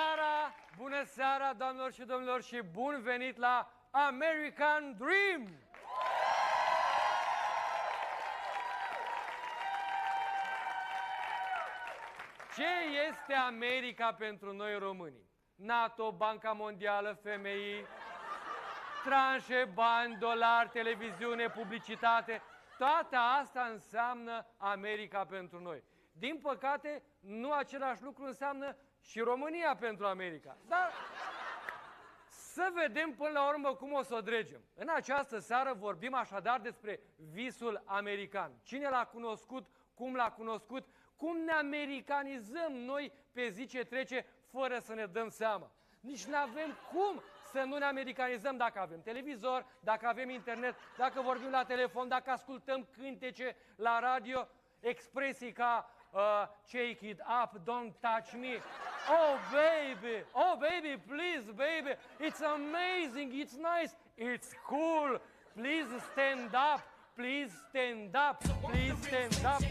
seara! Bună seara, doamnelor și domnilor, și bun venit la American Dream! Ce este America pentru noi românii? NATO, Banca Mondială, FMI, tranșe, bani, dolari, televiziune, publicitate, toate asta înseamnă America pentru noi. Din păcate, nu același lucru înseamnă și România pentru America. Dar să vedem până la urmă cum o să o dregem. În această seară vorbim așadar despre visul american. Cine l-a cunoscut, cum l-a cunoscut, cum ne americanizăm noi pe zi ce trece fără să ne dăm seama. Nici nu avem cum să nu ne americanizăm dacă avem televizor, dacă avem internet, dacă vorbim la telefon, dacă ascultăm cântece la radio, expresii ca shake it up, don't touch me, oh baby, please baby, it's amazing, it's nice, it's cool, please stand up, please stand up, please stand up.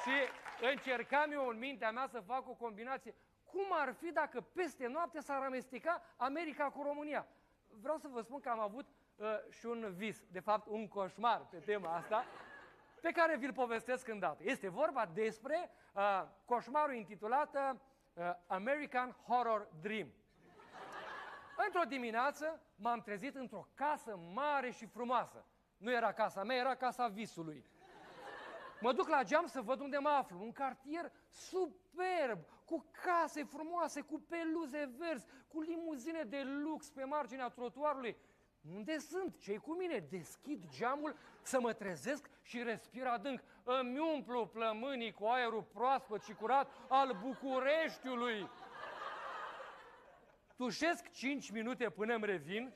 Și încercam eu în mintea mea să fac o combinație. Cum ar fi dacă peste noapte s-ar amesteca America cu România? Vreau să vă spun că am avut și un vis, de fapt un coșmar pe tema asta, pe care vi-l povestesc îndată. Este vorba despre coșmarul intitulat American Horror Dream. Într-o dimineață m-am trezit într-o casă mare și frumoasă. Nu era casa mea, era casa visului. Mă duc la geam să văd unde mă aflu. Un cartier superb, cu case frumoase, cu peluze verzi, cu limuzine de lux pe marginea trotuarului. Unde sunt? Ce-i cu mine? Deschid geamul să mă trezesc și respir adânc. Îmi umplu plămânii cu aerul proaspăt și curat al Bucureștiului. Tușesc 5 minute până îmi revin,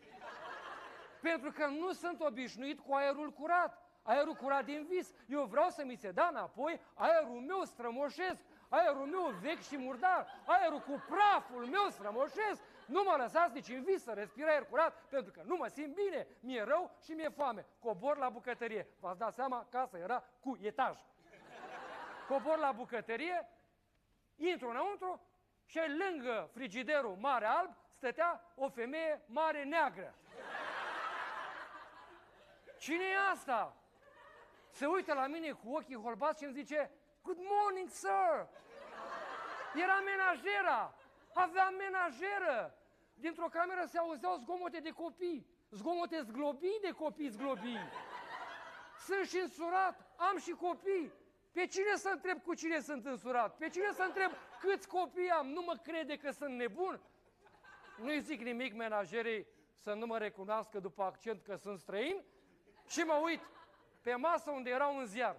pentru că nu sunt obișnuit cu aerul curat. Aerul curat din vis. Eu vreau să mi se dea înapoi aerul meu strămoșesc, aerul meu vechi și murdar, aerul cu praful meu strămoșesc. Nu mă lăsați nici în vis să respir aer curat, pentru că nu mă simt bine, mi-e rău și mi-e foame. Cobor la bucătărie. V-ați dat seama, casa era cu etaj. Cobor la bucătărie, intru înăuntru și lângă frigiderul mare alb stătea o femeie mare neagră. Cine e asta? Se uită la mine cu ochii holbați și îmi zice, Good morning, sir! Era menajera! Avea menajeră! Dintr-o cameră se auzeau zgomote de copii, zgomote zglobii de copii zglobii. Sunt și însurat, am și copii. Pe cine să întreb cu cine sunt însurat? Pe cine să întreb câți copii am? Nu mă crede că sunt nebun? Nu-i zic nimic menajerei să nu mă recunoască după accent că sunt străin și mă uit pe masă unde era un ziar.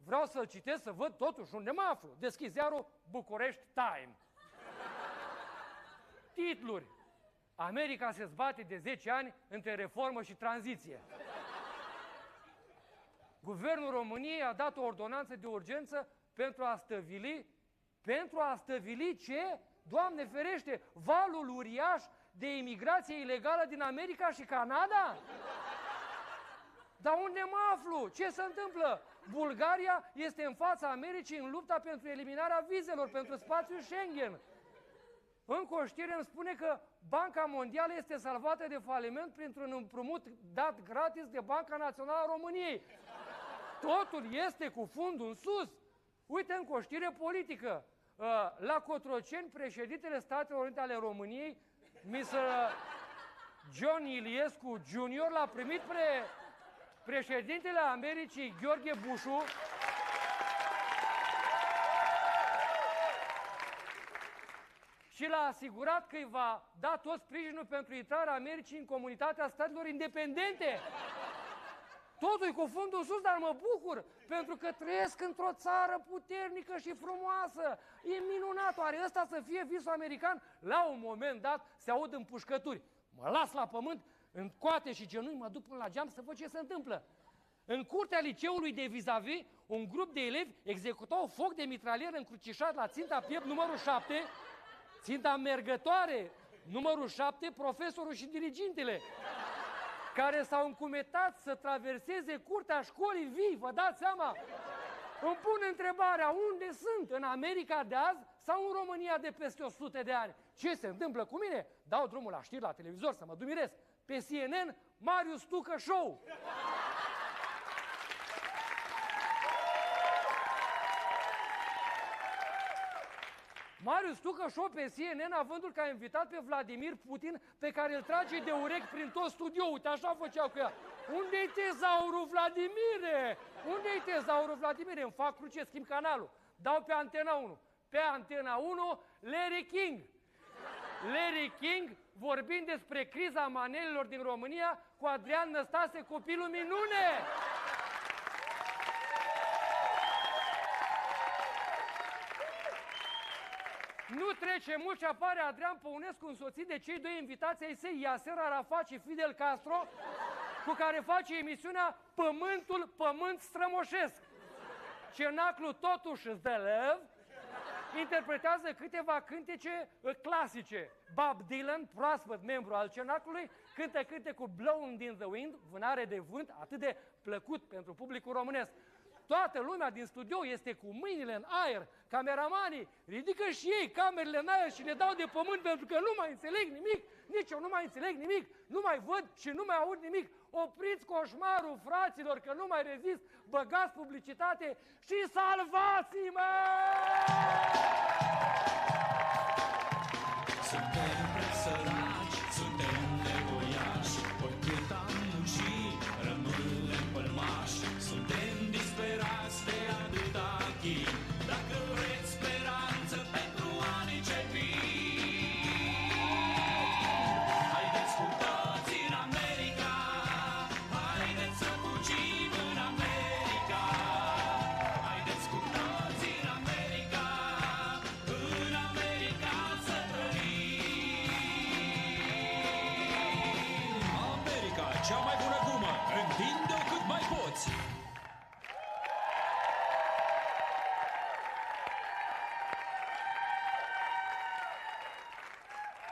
Vreau să-l citesc, să văd totuși unde mă aflu. Deschid ziarul București Time. Titluri. America se zbate de 10 ani între reformă și tranziție. Guvernul României a dat o ordonanță de urgență pentru a stăvili ce? Doamne ferește, valul uriaș de imigrație ilegală din America și Canada? Dar unde mă aflu? Ce se întâmplă? Bulgaria este în fața Americii în lupta pentru eliminarea vizelor, pentru spațiul Schengen. Încă o știre îmi spune că Banca Mondială este salvată de faliment printr-un împrumut dat gratis de Banca Națională a României. Totul este cu fundul în sus. Uite încă o știre politică. La Cotroceni, președintele Statelor Unite ale României, Mr. John Iliescu Jr. l-a primit președintele Americii, Gheorghe Bușu, și l-a asigurat că îi va da tot sprijinul pentru intrarea Americii în comunitatea statelor independente. Totul e cu fundul sus, dar mă bucur, pentru că trăiesc într-o țară puternică și frumoasă. E minunat, oare ăsta să fie visul american? La un moment dat se aud împușcături. Mă las la pământ, în coate și genunchi, mă duc până la geam să văd ce se întâmplă. În curtea liceului de vis-a-vis, un grup de elevi executau foc de mitralier încrucișat la ținta piept numărul 7, ținta mergătoare, numărul 7, profesorul și dirigintele, care s-au încumetat să traverseze curtea școlii vii, vă dați seama? Îmi pun întrebarea, unde sunt? În America de azi sau în România de peste 100 de ani? Ce se întâmplă cu mine? Dau drumul la știri la televizor să mă dumiresc. Pe CNN, Marius Tucă Show. Marius Tucă Show pe CNN, avându-l ca invitat pe Vladimir Putin, pe care îl trage de urechi prin tot studioul. Uite, așa făceau cu ea. Unde-i tezaurul, Vladimire? Unde-i tezaurul, Vladimire? Îmi fac cruce, schimb canalul. Dau pe Antena 1. Pe Antena 1, Larry King. Larry King vorbind despre criza manelilor din România cu Adrian Năstase, copilul minune. Nu trece mult și apare Adrian Păunescu însoțit de cei doi invitați ai săi, Yasser Arafat și Fidel Castro, cu care face emisiunea Pământul Pământ Strămoșesc. Cenaclu totuși îți dă lăv, interpretează câteva cântece clasice. Bob Dylan, proaspăt membru al Cenaclului, cântă cântecul Blowing in the Wind, vânare de vânt, atât de plăcut pentru publicul românesc. Toată lumea din studio este cu mâinile în aer, cameramanii ridică și ei camerele în aer și le dau de pământ pentru că nu mai înțeleg nimic, nici eu nu mai înțeleg nimic, nu mai văd și nu mai aud nimic. Opriți coșmarul, fraților, că nu mai rezist, băgați publicitate și salvați-mă! Suntem prea săraci, suntem nevoiași, oricât am muncit, rămânem pălmași. Suntem disperați de atâta chip, dacă vreți speranță pentru anii ce vin. Haideți cu toți în America, haideți să fugim în America. Haideți cu toți în America, în America să trăim. America, cea mai bună gumă, întinde-o cât mai poți.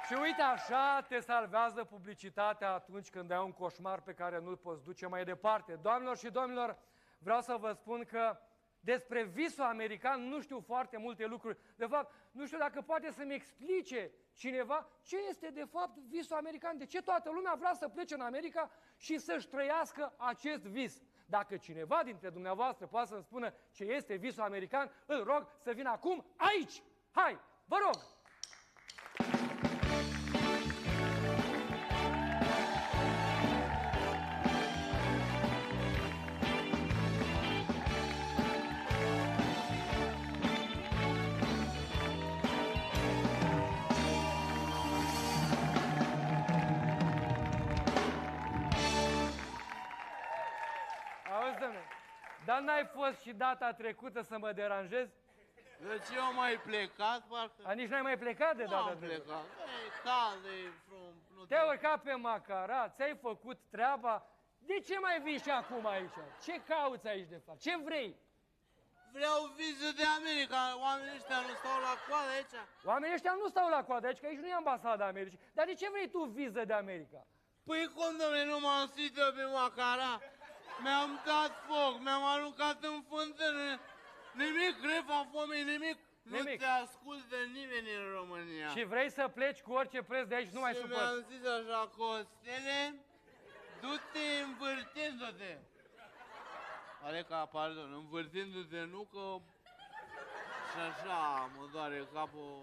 Și uite așa te salvează publicitatea atunci când ai un coșmar pe care nu-l poți duce mai departe. Doamnelor și domnilor, vreau să vă spun că despre visul american nu știu foarte multe lucruri. De fapt, nu știu dacă poate să-mi explice cineva ce este de fapt visul american. De ce toată lumea vrea să plece în America și să-și trăiască acest vis? Dacă cineva dintre dumneavoastră poate să-mi spună ce este visul american, îl rog să vină acum aici. Hai, vă rog! Auzi, dom'le, dar n-ai fost și data trecută să mă deranjezi? Deci eu am mai plecat, parcă... A, nici n-ai mai plecat de Nu data am trecută? plecat. Ei, cald, e frump, nu Te-ai urcat pe macara, ți-ai făcut treaba. De ce mai vii și acum aici? Ce cauți aici de fapt? Ce vrei? Vreau viză de America, oamenii ăștia nu stau la coadă aici. Oamenii ăștia nu stau la coadă aici, că aici nu e ambasada Americii. Dar de ce vrei tu viză de America? Păi cum, dom'le, nu m-am suit eu pe macara? Mi-am dat foc, mi-am aruncat în fântână. Nimic, grefa foamei, nimic. Nu Nimic. te ascultă nimeni în România. Și vrei să pleci cu orice preț de aici, nu mai Și suport. mi-am zis așa, Costele, du-te învârtindu-te. Adică, pardon, învârtindu-te, nu că... Și așa mă doare capul.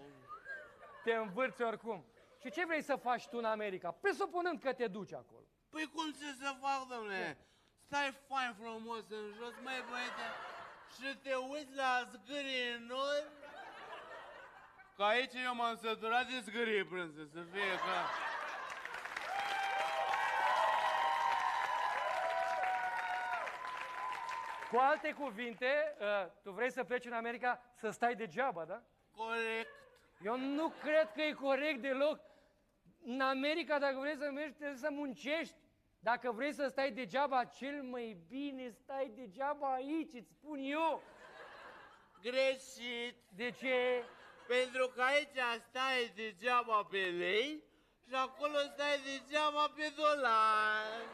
Te învârți oricum. Și ce vrei să faci tu în America? Presupunând că te duci acolo. Păi cum ce să fac, dom'le? Stai fain frumos în jos, măi băiete, și te uiți la zgârie în nori? Că aici eu m-am săturat de zgârie prânză, să fie clar. Cu alte cuvinte, tu vrei să pleci în America să stai degeaba, da? Corect. Eu nu cred că e corect deloc. În America, dacă vrei să mergi, trebuie să muncești. Dacă vrei să stai degeaba, cel mai bine stai degeaba aici, îți spun eu. Greșit. De ce? Pentru că aici stai degeaba pe lei și acolo stai degeaba pe dolari.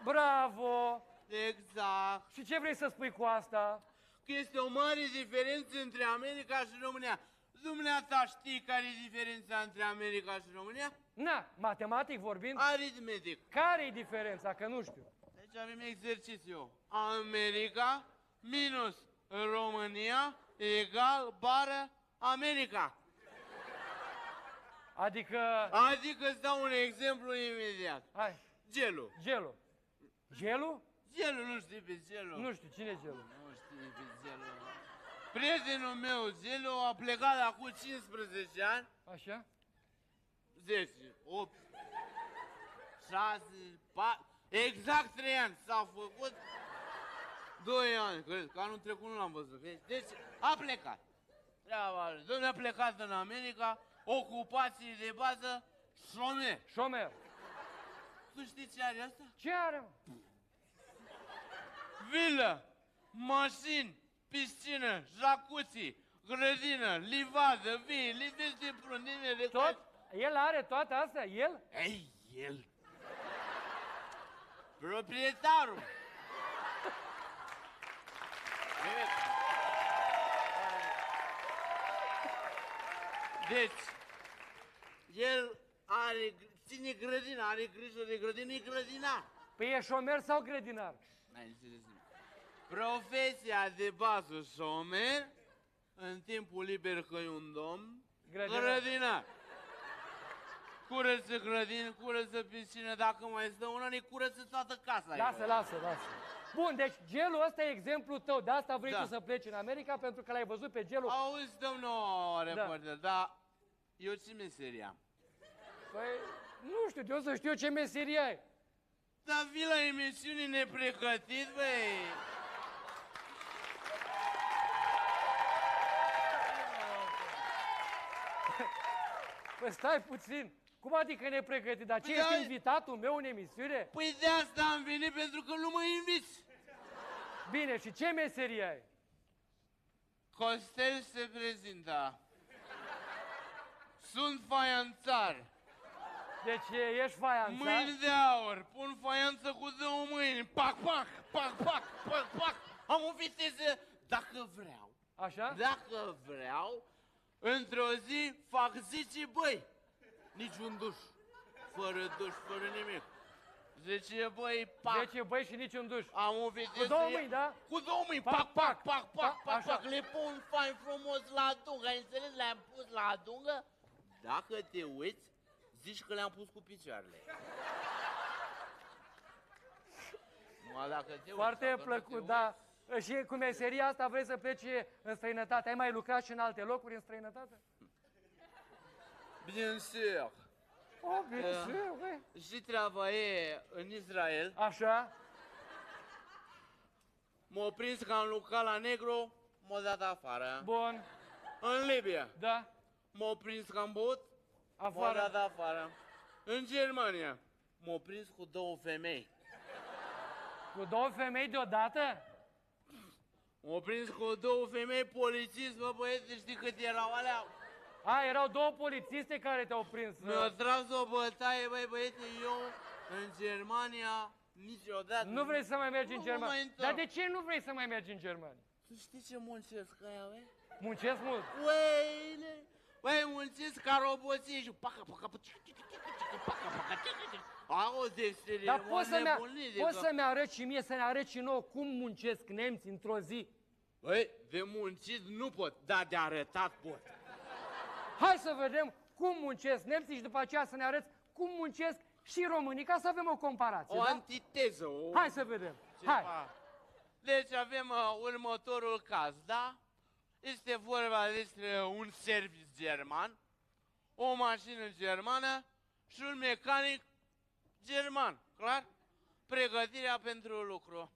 Bravo! Exact. Și ce vrei să spui cu asta? Că este o mare diferență între America și România. Dumneata știi care e diferența între America și România? Na, matematic vorbind, Aritmetic. care e diferența? Că nu știu. Deci avem exercițiu. America minus România egal bară America. Adică... Adică îți dau un exemplu imediat. Hai, Gelu. Gelu. Gelu? Gelu, nu știi pe Gelu? Nu știu, cine e Gelu? Nu știi pe Gelu. Prietenul meu, Gelu, a plecat acum 15 ani. Așa? 10, 8, 6, 4, exact 3 ani s-a făcut. 2 ani, cred că anul trecut nu l-am văzut. Deci a plecat. Treaba lui. Dom'le, a plecat în America, ocupație de bază, șomer. Șomer. Tu știi ce are asta? Ce are, mă? Vilă, mașini, piscină, jacuzzi, grădină, livadă, vii, lidești de prunine, de Tot? El are toate astea? El? Ei, el. Proprietarul. Deci, el ține grădina, are grijă de grădină, e grădinar. Păi e șomer sau grădinar? N-ai înțeles nimic. Profesia de bază șomer, în timpul liber că e un domn, grădinar. Curăță grădini, curăță piscină, dacă mai stă un an, îi curăță toată casa. Lasă. Bun, deci Gelul ăsta e exemplul tău, de asta vrei Da. tu să pleci în America, pentru că l-ai văzut pe Gelul. Auzi, domnul reporter, dar eu ce meserie am? Păi, nu știu, eu să știu ce meserie ai. Dar vii la emisiuni nepregătit, băi! Păi stai puțin, cum adică nepregătit? Dar ce, Păi ești da- invitatul meu în emisiune? Păi de asta am venit, pentru că nu mă inviți! Bine, și ce meserie ai? Costel se prezintă. Sunt faianțar. Deci ești faianțar? Mâini de aur. Pun faianță cu 2 mâini. Pac, pac, pac, pac, pac, pac. Am o viteză. Dacă vreau, Așa? dacă vreau, într-o zi fac 10 băi. Niciun duș. Fără duș, fără nimic. 10 băi, pac. 10 băi și niciun duș. Am o viteză... Cu 2 mâini, da? Cu 2 mâini. Pac, Pac, pac, pac, pac, pac, așa. pac. Le pun fain frumos la adungă. Ai înțeles? Le-am pus la adungă. Dacă te uiți, zici că le-am pus cu picioarele. Numai dacă te uiți. Foarte dacă nu plăcut, te da. Și cu meseria asta vrei să pleci în străinătate? Ai mai lucrat și în alte locuri în străinătate? uiți, bien sûr. Oh, bine, băi. Și travaillé în Israel. Așa? M-au prins că am lucrat la negru, m-au dat afară. Bun, În Libia. da, M-au prins că am băut, m-au afară. dat afară. În Germania. M-au prins cu 2 femei. Cu 2 femei deodată? M-au prins cu 2 femei polițist, bă băieți, știi cât erau alea? A, erau 2 polițiste care te-au prins. Mi-au tras o bătaie, băi băieți, eu în Germania niciodată. Nu vrei să mai mergi în Nu mă Germania? mai întorc. Dar de ce nu vrei să mai mergi în Germania? Tu știi ce muncesc aia, băi? Muncesc mult. Ueile! Băi, muncesc ca roboții și paca, paca, auzi de serie, Dar poți să-mi arăți și mie, să ne arăți și nouă cum muncesc nemți într-o zi? Băi, de muncit nu pot, dar de arătat pot. Hai să vedem cum muncesc nemții și după aceea să ne arăți cum muncesc și românii, ca să avem o comparație, O da? antiteză, o... Hai să vedem. ceva. Hai. Deci avem următorul caz, da? Este vorba despre un service german, o mașină germană și un mecanic german, clar? Pregătirea pentru lucru.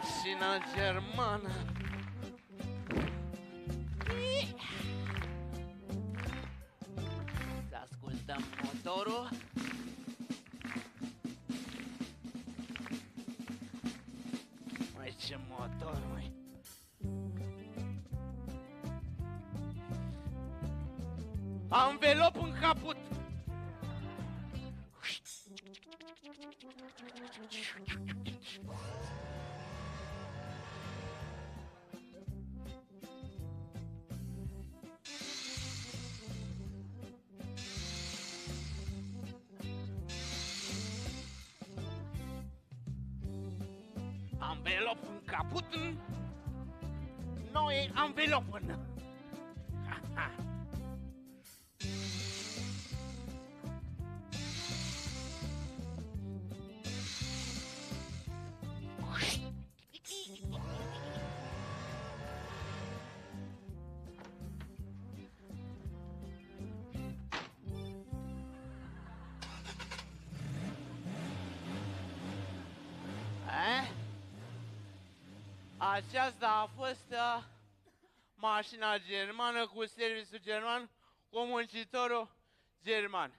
Mașina germană. Să ascultăm motorul. Măi, ce motor, măi. Anvelop în caput. Anvelop în caput. Noi anvelop în. Aceasta a fost mașina germană cu serviciul german, cu muncitorul german.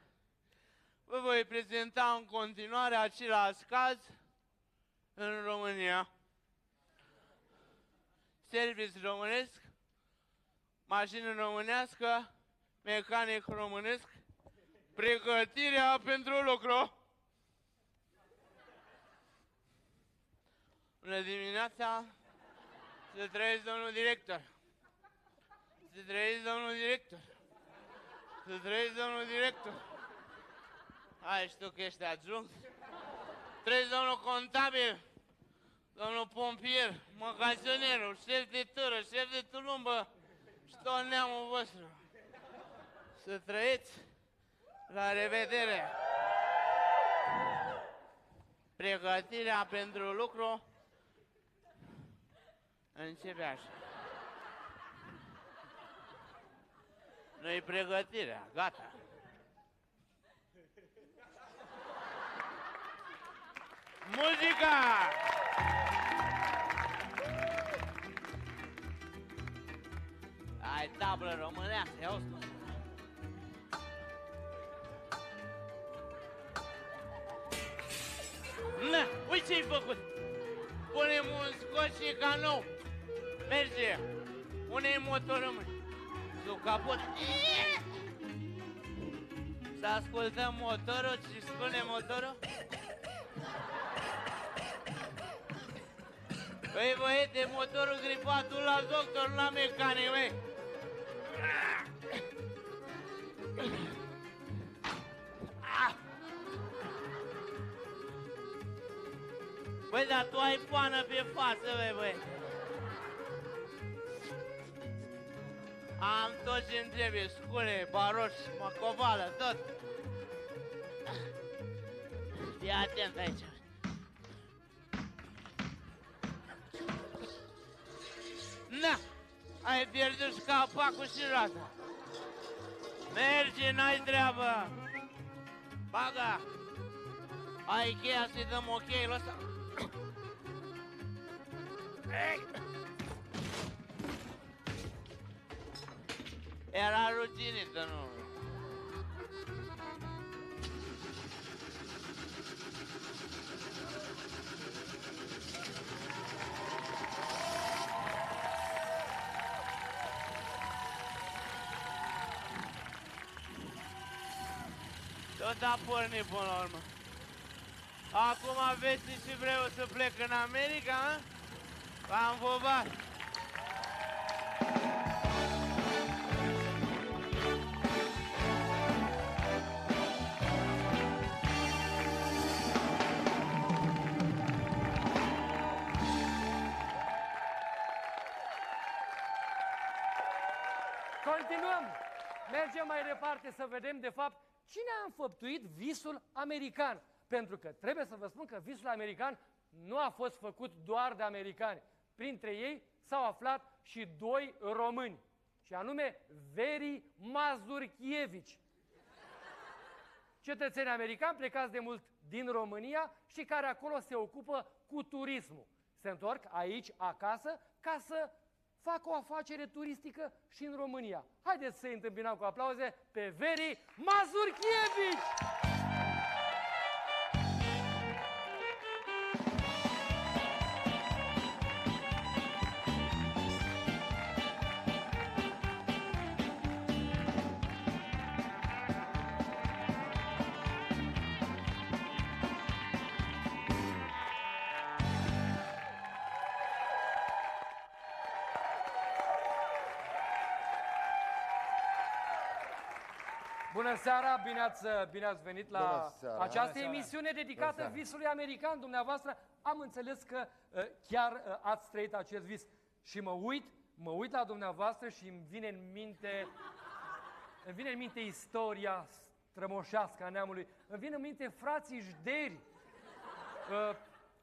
Vă voi prezenta în continuare același caz în România. Serviciu românesc, mașină românească, mecanic românesc, pregătirea pentru lucru. Bună dimineața! Să trăiesc, domnul director! Să trăiesc, domnul director! Să trăiesc, domnul director! Hai, știu că ești adjunct. Trăiesc, domnul contabil, domnul pompier, magazonerul, șef de tură, șef de tulumbă și tot neamul vostru. Să trăiți! La revedere! Pregătirea pentru lucru începe așa. Noi pregătirea, gata. Muzica! Ai tablă românească, ia auzi cum. Na, uite ce-ai făcut! Punem un scot și ca nou. Merge. Pune-i motorul, mă. Sub capot. Să ascultăm motorul, ce spune motorul? Băi, băiete, motorul gripat, du la doctor, la mecanic, băi. Băi, dar tu ai poană pe față, băi. Am tot ce-mi trebuie, scule, baroși, covală, tot. Fii atent aici. Na, ai pierdut și capacul și roata. Merge, n-ai treabă. Baga. Ai cheia să-i dăm ok-ul ăsta? Era ruginită, nu? Tot a pornit până la urmă. Acum vezi și vreau să plec în America, a? V-am vobat. Continuăm! Mergem mai departe să vedem, de fapt, cine a înfăptuit visul american. Pentru că trebuie să vă spun că visul american nu a fost făcut doar de americani. Printre ei s-au aflat și doi români, și anume Veri Mazurchievici. Cetățeni americani plecați de mult din România și care acolo se ocupă cu turismul. se întorc aici, acasă, ca să facă o afacere turistică și în România. Haideți să-i întâmpinăm cu aplauze pe Veri Mazurchievici! Bună seara, bine ați venit la această emisiune dedicată visului american. Dumneavoastră, am înțeles că chiar ați trăit acest vis. Și mă uit la dumneavoastră și îmi vine în minte istoria strămoșească a neamului. Îmi vine în minte frații Jderi.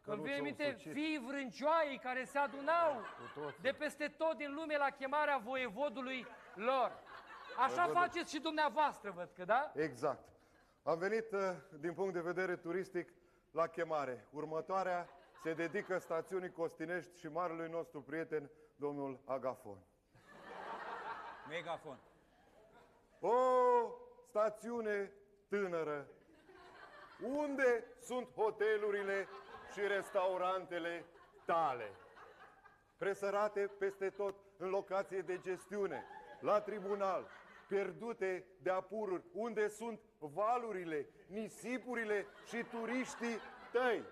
Îmi vine în minte fiii vrâncioaiei care se adunau de peste tot din lume la chemarea voievodului lor. Așa faceți și dumneavoastră, văd că, da? Exact. Am venit, din punct de vedere turistic, la chemare. Următoarea se dedică stațiunii Costinești și marelui nostru prieten, domnul Agafon. Megafon. O stațiune tânără. Unde sunt hotelurile și restaurantele tale? Presărate peste tot, în locație de gestiune, la tribunal, pierdute de apururi, unde sunt valurile, nisipurile și turiștii tăi.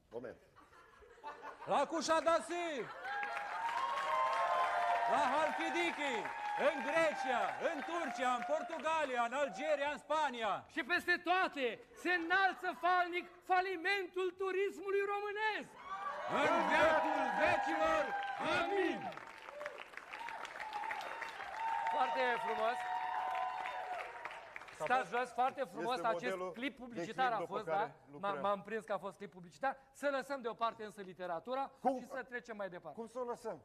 Moment. La Cușadasi, la Halkidiki, în Grecia, în Turcia, în Portugalia, în Algeria, în Spania. Și peste toate se înalță falnic falimentul turismului românesc. În veacul vecilor, amin! Foarte frumos. Stați jos, foarte frumos. Este Acest modelul clip de publicitar a clip fost, după da? care lucrăm. M-am prins că a fost clip publicitar. Să lăsăm deoparte însă literatura Cum? și să trecem mai departe. Cum să o lăsăm?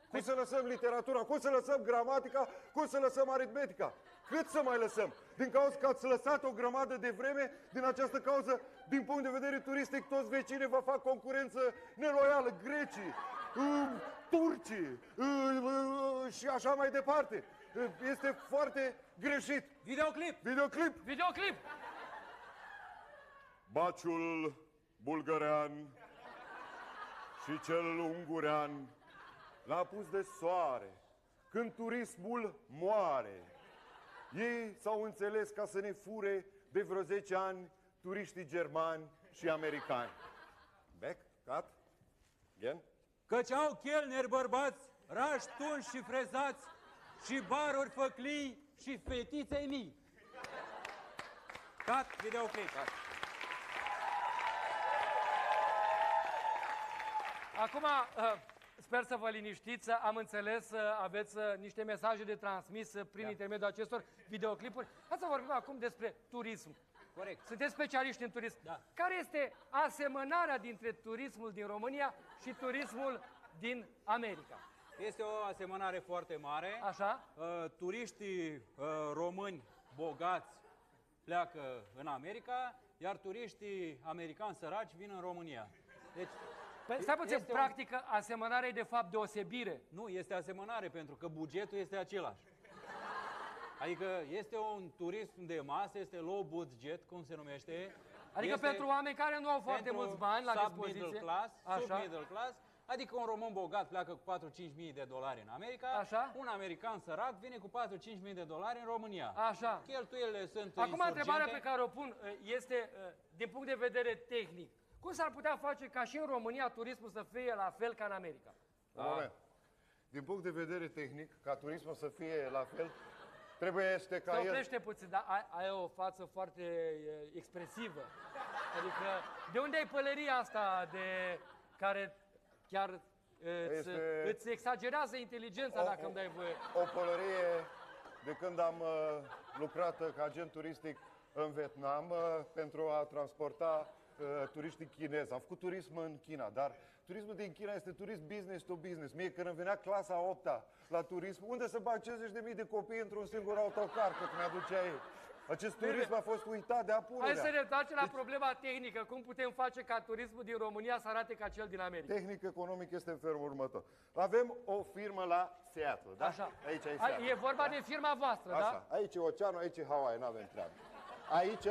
Cum să lăsăm literatura? Cum să lăsăm gramatica? Cum să lăsăm aritmetica? Cât să mai lăsăm? Din cauza că ați lăsat o grămadă de vreme, din această cauză, din punct de vedere turistic, toți vecinii vă fac concurență neloială. Grecii, turcii și așa mai departe. Este foarte greșit. Videoclip! Videoclip! Videoclip! Baciul bulgărean și cel ungurean l-a pus de soare când turismul moare. Ei s-au înțeles ca să ne fure de vreo 10 ani turiștii germani și americani. Back, cut, again. Căci au chelneri bărbați, rași tunși și frezați, și baruri făclii și fetițe mii. Cut, videoclip. Acum, sper să vă liniștiți, am înțeles, aveți niște mesaje de transmis prin intermediul acestor videoclipuri. Hai să vorbim acum despre turism. Corect. Sunteți specialiști în turism. Da. Care este asemănarea dintre turismul din România și turismul din America? Este o asemănare foarte mare. Așa? Turiștii români bogați pleacă în America, iar turiștii americani săraci vin în România. Deci, Păi, stai puțin, este practică, asemănarea e de fapt deosebire. Nu, este asemănare, pentru că bugetul este același. Adică este un turism de masă, este low budget, cum se numește. Adică este pentru oameni care nu au foarte mulți bani la dispoziție. Sub-middle class, Așa. sub-middle class. Adică un român bogat pleacă cu 4-5 mii de dolari în America, Așa. un american sărac vine cu 4-5 mii de dolari în România. Așa. Cheltuielile sunt Acum, întrebarea pe insurgente. care o pun este, din punct de vedere tehnic, cum s-ar putea face ca și în România turismul să fie la fel ca în America? Un moment. Din punct de vedere tehnic, ca turismul să fie la fel, trebuie ca Se el... oprește puțin, dar ai o față foarte expresivă. Adică, de unde ai pălăria asta de care chiar îți exagerează inteligența, dacă îmi dai voie? O pălărie de când am lucrat ca agent turistic în Vietnam pentru a transporta turiștii chinezi. Am făcut turism în China, dar turismul din China este turism business to business. Mie când îmi venea clasa 8-a la turism, unde să bag 50.000 de copii într-un singur autocar, cât mi-aducea ei? Acest turism a fost uitat de apururea. Hai să ne întoarcem la problema tehnică. Cum putem face ca turismul din România să arate ca cel din America? Tehnic economic este în felul următor. Avem o firmă la Seattle, da? Așa. Aici e Seattle. E vorba de firma voastră, Așa. da? Aici e oceanul, aici e Hawaii, nu avem treabă. Aici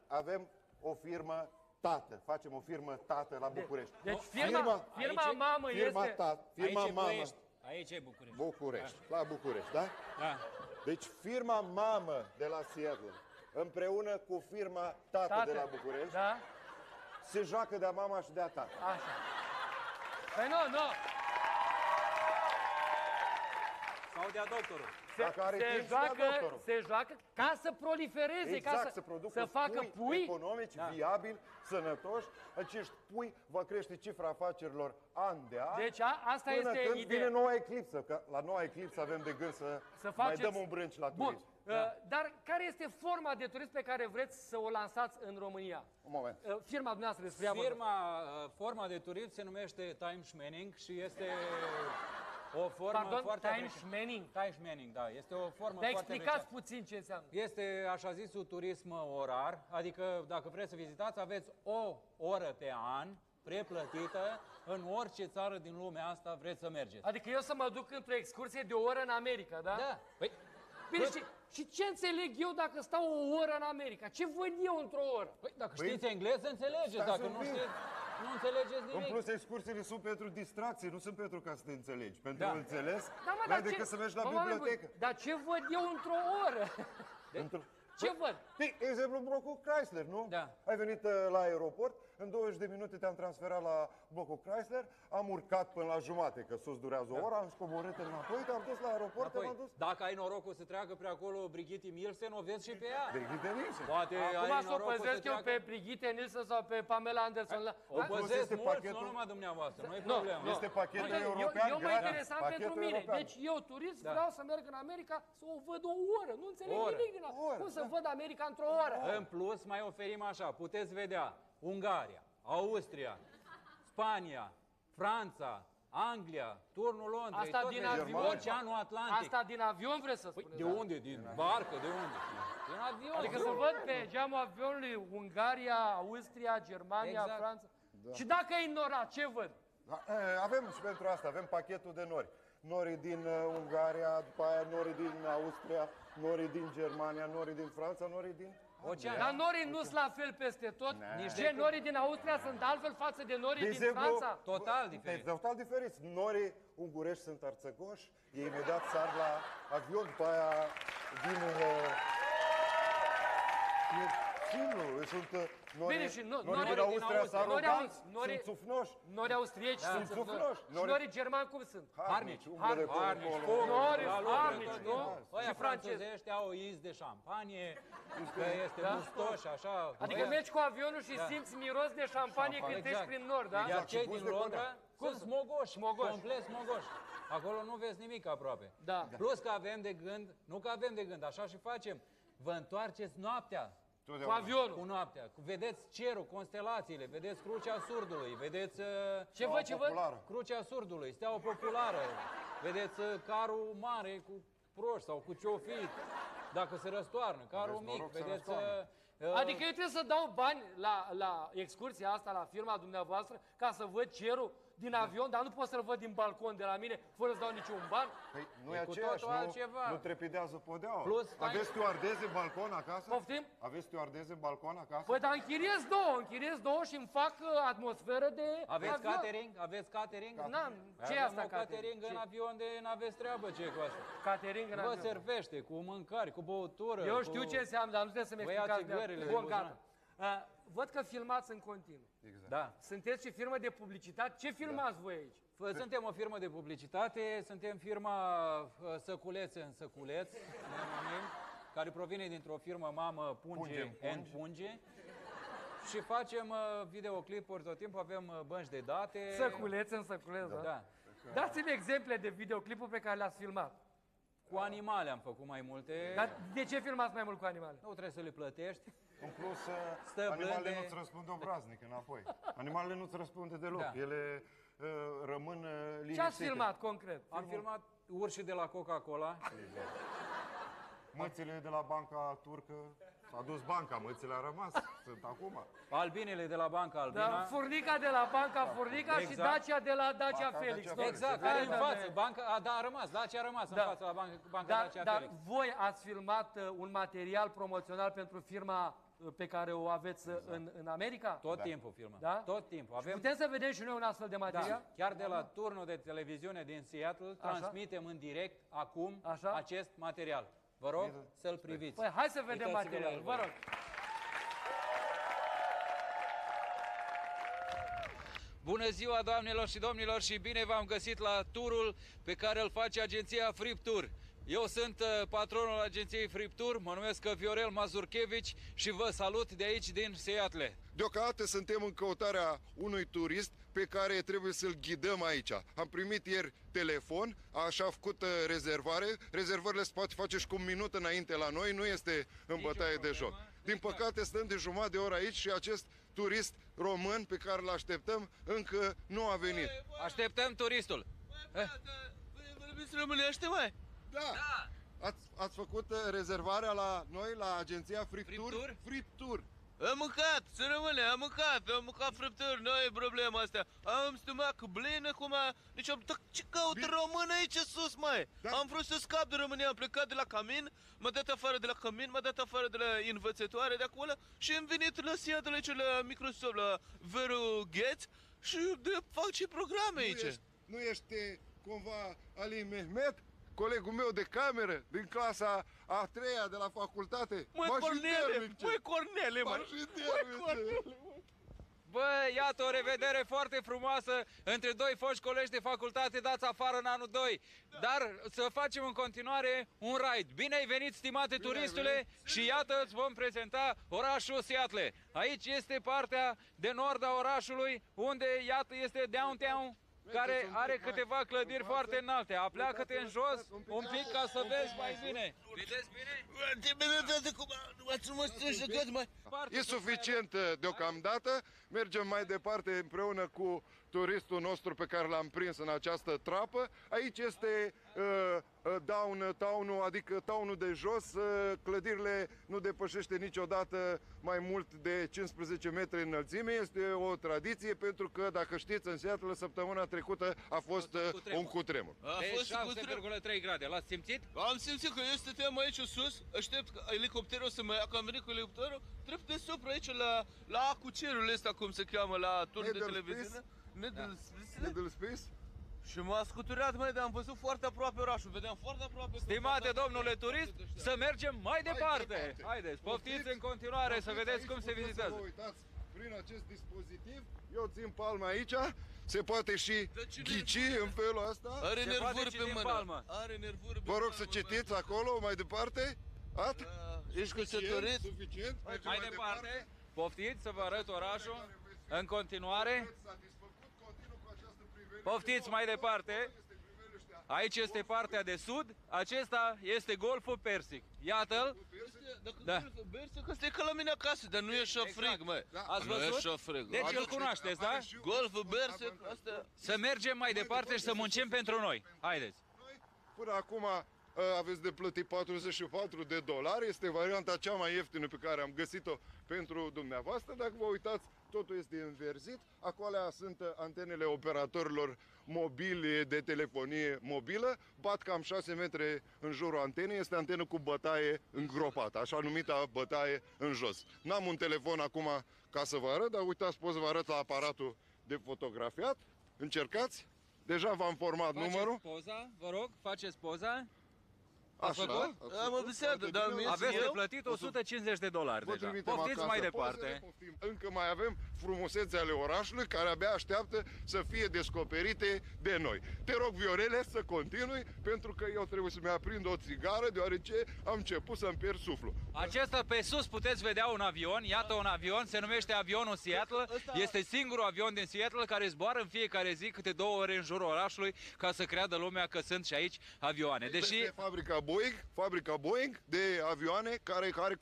avem o firmă tată. Facem o firmă tată la București. Deci firma mamă firma este... firma Aici e mamă. Ploiești. Aici e București. București, la București, da? Da. Deci firma mamă de la Seattle, împreună cu firma tată de la București, Da? se joacă de-a mama și de-a tată. Așa. Păi nu. Sau de-a doctorul. Dacă are timp, și de-a doctorul. Se joacă ca să prolifereze, Exact, ca să producă să facă pui. economici, viabili, sănătoși. Acești pui va crește cifra afacerilor an de an. Deci asta până este când ideea. vine noua eclipsă, că la noua eclipsă avem de gând să mai faceți... dăm un brânci la Bun. turism. Dar care este forma de turism pe care vreți să o lansați în România? Un moment. Firma dumneavoastră despre ea vorbesc. Forma de turism se numește timeshmanning și este o formă Pardon, foarte... timeshmanning? Timeshmanning, da. Este o formă Dar foarte explicați recentă. puțin ce înseamnă. Este așa zisul turism orar, adică dacă vreți să vizitați, aveți o oră pe an preplătită în orice țară din lumea asta vreți să mergeți. Adică eu să mă duc într-o excursie de o oră în America, da? Da. Păi, Bine, și ce înțeleg eu dacă stau o oră în America? Ce văd eu într-o oră? păi dacă știți engleză, înțelegeți. stai Dacă să nu vin. știți, nu înțelegeți În nimic. plus, excursiile sunt pentru distracție, nu sunt pentru ca să te înțelegi. Pentru Da. înțeles, Da, mă, n-ai decât să mergi la bibliotecă. Dar ce văd eu într-o oră? Ce văd? De exemplu, blocul Chrysler, nu? Da. Ai venit la aeroport, în 20 de minute te-am transferat la blocul Chrysler, am urcat până la jumate, că sus durează o oră, am coborât înapoi, te-am dus la aeroport, te-am Apoi, dus. dacă ai norocul să treacă pe acolo Brigitte Nielsen, o vezi și pe ea. Brigitte Nielsen. Poate Acum ai să o norocul să păzesc eu treacă. pe Brigitte Nielsen sau pe Pamela Anderson. O păzesc este mulți, pachetul- nu numai dumneavoastră, nu e Nu, problemă. nu. Este pachetul Eu european mă gratis. interesant Pachetul pentru mine. european. Deci eu, turist, vreau să merg în America să o văd o oră. Nu înțeleg O oră. nimic din O asta. oră, Cum să da. văd America într-o oră? În plus, mai oferim așa, puteți vedea Ungaria, Austria, Spania, Franța, Anglia, turnul Londrei, Asta tot din vedeți. avion? Oceanul Atlantic. Asta din avion vreți să Păi, spuneți? de da? unde? Din barcă? De unde? Din avion. Adică să văd pe geamul avionului Ungaria, Austria, Germania, Exact. Franța. Și dacă e ignorat, ce văd? Da, avem și pentru asta, avem pachetul de nori. Norii din Ungaria, după aia norii din Austria, norii din Germania, norii din Franța, norii din... Ocean. Dar norii nu sunt la fel peste tot? Nici Ce, decât- norii din Austria sunt altfel față de norii De din exemplu, Franța? Total diferit. Total diferiți. Norii ungurești sunt arțăgoși, ei imediat sar la avion, după aia vin sunt norii, Bine, și norii norii din din Austria Austria, sunt norii aroganți, norii- sunt sufnoși. Norii austrieci Sunt sunt sufnoși. Și norii germani cum sunt? Harnici, umblă de colo Harnici, încolo. foc, Norii la lucru, harnici, tot nu? timpul. Ăia Și francezi. franțuzești au iz de șampanie, că este Da? gustoș, așa. Adică Ăia- mergi cu avionul și simți miros de șampanie când treci Exact. prin nord, da? Iar și cei gust din de Londra băgat. sunt smogoși, Smogoși. complet smogoși. Acolo nu vezi nimic aproape. Da. Plus că avem de gând, nu că avem de gând, așa și facem, vă întoarceți noaptea Cu avionul. cu noaptea. Vedeți cerul, constelațiile, vedeți Crucea Surdului, vedeți Ce văd, ce văd? Populară. Crucea Surdului, Steaua Populară, vedeți carul mare cu proști sau cu ciofit, dacă se răstoarnă, carul Aveți mic, noroc să vedeți... răstoarnă. Adică eu trebuie să dau bani la excursia asta, la firma dumneavoastră, ca să văd cerul din avion, dar nu pot să-l văd din balcon de la mine, fără să dau niciun ban. Păi nu E e cu aceeași, totul altceva. nu trepidează podeaua. Plus, Aveți stewardeze în balcon acasă? Poftim? Aveți stewardeze în balcon acasă? Păi dar închiriez două și îmi fac atmosferă de Aveți avion. catering? Aveți catering? N-am. Ce e Avem asta un catering Ce? în avion de n-aveți treabă ce e cu asta. Catering în Vă avion. servește cu mâncare, cu băutură. Eu cu... știu ce înseamnă, dar nu trebuie să-mi Vă ia explicați. țigările de Bun, buzunar. gata. Văd că filmați în continuu. Exact. Da. Sunteți și firmă de publicitate. Ce filmați voi aici? Suntem o firmă de publicitate, suntem firma Săculețe în Săculeț, ne numim, care provine dintr-o firmă mamă Punge Punge în Punge. Și facem videoclipuri tot timpul, avem bănci de date. Săculeț în săculeț, da? Da. Dați-mi exemple de videoclipuri pe care le-ați filmat. Cu animale am făcut mai multe. Dar de ce filmați mai mult cu animale? Nu trebuie să le plătești. În plus, Stă animalele blânde. nu-ți răspund obraznic înapoi. Animalele nu-ți răspunde deloc. Da. Ele rămân liniștite. Ce ați filmat concret? Am filmat urși de la Coca-Cola. Mățile de la banca turcă, s-a dus banca, mățile a rămas, sunt acum. Albinele de la Banca Albina. Da, Furnica de la Banca Furnica și Exact. Dacia de la Dacia Banca Felix. Dacia nu? Felix. Exact, Da, care în da, față. da. Banca, da, a rămas, Dacia a rămas în fața la Banca Dacia Dar Felix. voi ați filmat un material promoțional pentru firma pe care o aveți în America? Tot timpul filmăm. Da? Tot timpul. Avem Putem să vedem și noi un astfel de material? Da, chiar de la turnul de televiziune din Seattle transmitem în direct acum Așa? acest material. Vă rog să-l priviți. Păi hai să vedem Uitați-vă la materialul, el, vă rog. Bună ziua, doamnelor și domnilor, și bine v-am găsit la turul pe care îl face agenția Frip Tour. Eu sunt patronul agenției Frip Tour, mă numesc Viorel Mazurchevici și vă salut de aici din Seattle. Deocamdată suntem în căutarea unui turist pe care trebuie să-l ghidăm aici. Am primit ieri telefon, așa a făcut rezervare. Rezervările se poate face și cu un minut înainte la noi, nu este în bătaie de joc. Din păcate stăm de jumătate de oră aici și acest turist român pe care îl așteptăm încă nu a venit. Așteptăm turistul. Vorbiți românește, măi? Da! Ați făcut rezervarea la noi, la agenția Frip Tour? Tour? Frip Tour. Am mâncat, să rămâne, am mâncat fripturi, nu e problema asta. Am stomac blin acum, deci ce caută român aici sus, mai? Da. Am vrut să scap de România, am plecat de la Camin, m-a dat afară de la Camin, m-a dat afară de la învățătoare de acolo și am venit la Seattle aici, la Microsoft, la Veru Gates și fac ce programe aici. Nu ești cumva Ali Mehmet? Colegul meu de cameră, din clasa a 3-a de la facultate. Măi, Cornele, măi, Cornele, măi, Cornele. Bă, iată o revedere foarte frumoasă între doi foști colegi de facultate dați afară în anul 2. Dar să facem în continuare un ride. Bine ai venit, stimate turistule, și iată îți vom prezenta orașul Seattle. Aici este partea de nord a orașului, unde, iată, este downtown, care are câteva clădiri foarte înalte. Apleacă-te în jos un pic ca să vezi mai bine. Vedeți bine? Ce bine vede cum ați mă strâns mai. E suficient deocamdată. Mergem mai departe împreună cu turistul nostru pe care l-am prins în această trapă. Aici este downtown-ul, adică town-ul de jos. Clădirile nu depășește niciodată mai mult de 15 metri înălțime. Este o tradiție pentru că, dacă știți, în Seattle săptămâna trecută a fost un cutremur. A Deci fost cu tremur. 7,3 grade. L-ați simțit? Am simțit că eu stăteam aici sus, aștept elicopterul să mă ia, că am venit cu elicopterul, trec deasupra aici la acucerul ăsta, cum se cheamă, la turnul de Needle televiziune. Middle Space? Și m-a scuturat, măi, dar am văzut foarte aproape orașul, vedeam foarte aproape. Stimate domnule turist, să mergem mai departe. Haideți, poftiți în continuare să vedeți cum se Puteți vizitează. Să vă uitați prin acest dispozitiv. Eu țin palma aici. Se poate și ghici în felul ăsta. Are Se poate nervuri și pe din mână. palmă. Are nervuri pe Vă rog palmă, să bă. citiți acolo mai departe. Ești căsătorit? Suficient. Mergem Mai departe, poftiți să vă arăt orașul în continuare. Satisfăcut, continuu cu această priveliște. Poftiți mai departe. Aici este partea de sud, acesta este Golful Persic. Iată-l. Dacă Da. nu berse, că stai ca la mine acasă, dar nu e așa frig, măi. Ați Nu e văzut? așa frig. Deci îl cunoașteți, da? Golful berse, asta... Să mergem mai departe și să muncim pentru noi. Haideți. Până acum aveți de plătit $44. Este varianta cea mai ieftină pe care am găsit-o pentru dumneavoastră. Dacă vă uitați, totul este înverzit. Acolo sunt antenele operatorilor mobili de telefonie mobilă. Bat cam 6 metri în jurul antenei. Este antenă cu bătaie îngropată, așa numită bătaie în jos. N-am un telefon acum ca să vă arăt, dar uitați, pot să vă arăt la aparatul de fotografiat. Încercați. Deja v-am format numărul. Poza, vă rog, faceți poza. Așa, făcut? Am observat, foarte dar bine. mie- Aveți de eu? plătit $150 Vă deja. trimitem Poftiți acasă mai pozele, departe. poftim. Încă mai avem frumusețe ale orașului care abia așteaptă să fie descoperite de noi. Te rog, Viorele, să continui, pentru că eu trebuie să-mi aprind o țigară, deoarece am început să-mi pierd suflu. Acesta pe sus puteți vedea un avion, iată un avion, se numește avionul Seattle. Este singurul avion din Seattle care zboară în fiecare zi câte 2 ore în jurul orașului ca să creadă lumea că sunt și aici avioane. Deși Este fabrica Boeing de avioane care are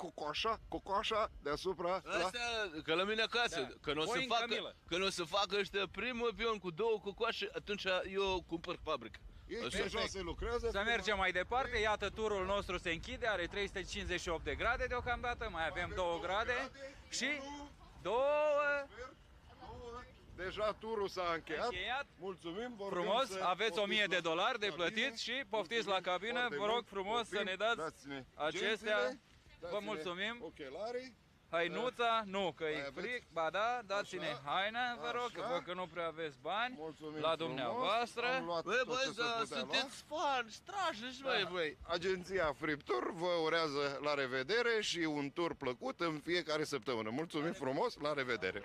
cocoașa deasupra. Asta, că la mine acasă, Da. când o să Boeing facă, Camila. când o să facă ăștia primul avion cu 2 cocoașe, atunci eu cumpăr fabrică. Ei deja se lucrează. Să mergem mai departe, iată turul nostru se închide, are 358 de grade deocamdată, mai avem 2 grade și 2... Deja turul s-a încheiat. Mulțumim, vorbim Frumos, să aveți poftiți $1000 de la plătit cabină. și poftiți la cabină, Foarte vă rog mult, frumos să poftim, ne dați dați-ne acestea. genzile, Vă dați-ne mulțumim. Ochelarii. Hainuța, nu, că Mai e aveți? fric, ba da, dați-ne Așa, haina, vă rog, că așa. văd că nu prea aveți bani Mulțumim la frumos. dumneavoastră. Am luat Băi, tot băi, ce se da, putea lua. sunteți fan, strașnici, băi, băi. Agenția Friptur vă urează la revedere și un tur plăcut în fiecare săptămână. Mulțumim frumos, la revedere!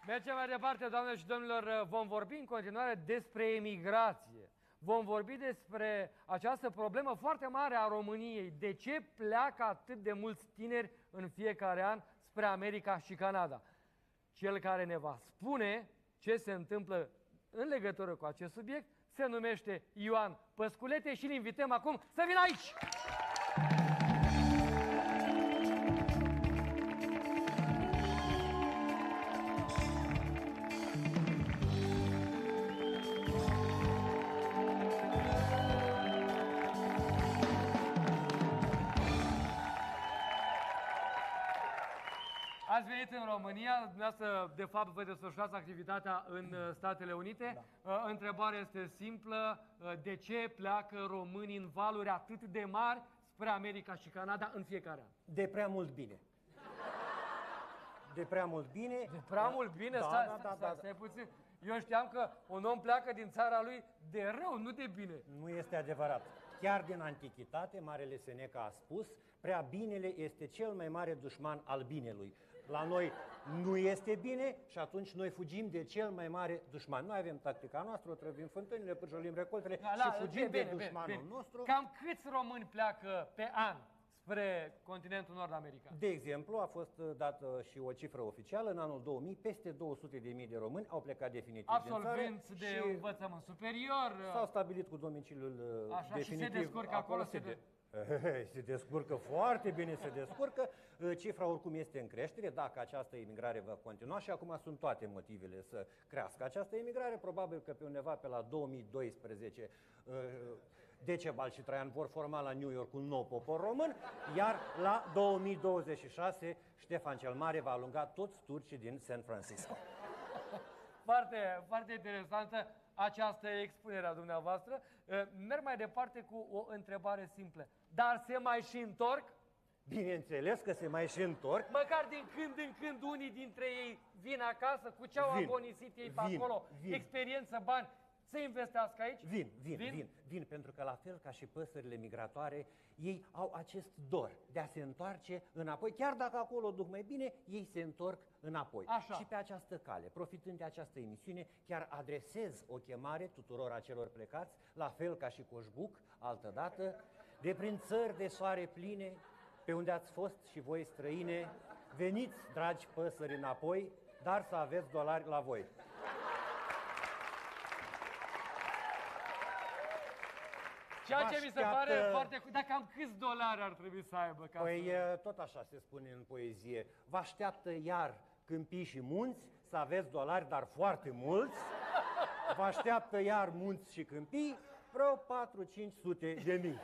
Mergem mai departe, doamnelor și domnilor, vom vorbi în continuare despre emigrație. Vom vorbi despre această problemă foarte mare a României. De ce pleacă atât de mulți tineri în fiecare an spre America și Canada? Cel care ne va spune ce se întâmplă în legătură cu acest subiect se numește Ioan Păsculete și îl invităm acum să vină aici! Ați venit în România, dumneavoastră, de fapt, vă desfășurați activitatea în Statele Unite. Da. Întrebarea este simplă, de ce pleacă românii în valuri atât de mari spre America și Canada în fiecare an? De prea mult bine. De prea mult bine. De prea mult bine? Stai puțin. Eu știam că un om pleacă din țara lui de rău, nu de bine. Nu este adevărat. Chiar din antichitate, Marele Seneca a spus, prea binele este cel mai mare dușman al binelui. La noi nu este bine și atunci noi fugim de cel mai mare dușman. Noi avem tactica noastră, trăvim fântânile, pârjolim recoltele și fugim de dușmanul nostru. Cam câți români pleacă pe an spre continentul nord-american? De exemplu, a fost dată și o cifră oficială, în anul 2000, peste 200.000 de români au plecat definitiv din țară. Absolvenți de și învățământ superior. s-au stabilit cu domiciliul Așa, definitiv. și se descurcă acolo, se descurcă foarte bine, se descurcă. Cifra oricum este în creștere, dacă această imigrare va continua și acum sunt toate motivele să crească această imigrare. Probabil că pe undeva pe la 2012 Decebal și Traian vor forma la New York un nou popor român, iar la 2026 Ștefan cel Mare va alunga toți turcii din San Francisco. Foarte, foarte interesantă această expunere a dumneavoastră. Merg mai departe cu o întrebare simplă. Dar se mai și întorc? Bineînțeles că se mai și întorc. Măcar din când în când unii dintre ei vin acasă cu ce au agonisit ei pe acolo, experiență, bani, să investească aici? Vin, pentru că la fel ca și păsările migratoare, ei au acest dor de a se întoarce înapoi, chiar dacă acolo duc mai bine, ei se întorc înapoi. Așa. Și pe această cale, profitând de această emisiune, chiar adresez o chemare tuturor acelor plecați, la fel ca și Coșbuc, altădată, de prin țări de soare pline, pe unde ați fost și voi străine, veniți, dragi păsări, înapoi, dar să aveți dolari la voi. Ceea ce mi se pare foarte... Dar cam câți dolari ar trebui să aibă? Păi tot așa se spune în poezie. Vă așteaptă iar câmpii și munți, să aveți dolari, dar foarte mulți. Vă așteaptă iar munți și câmpii, vreo 4-500 de mii.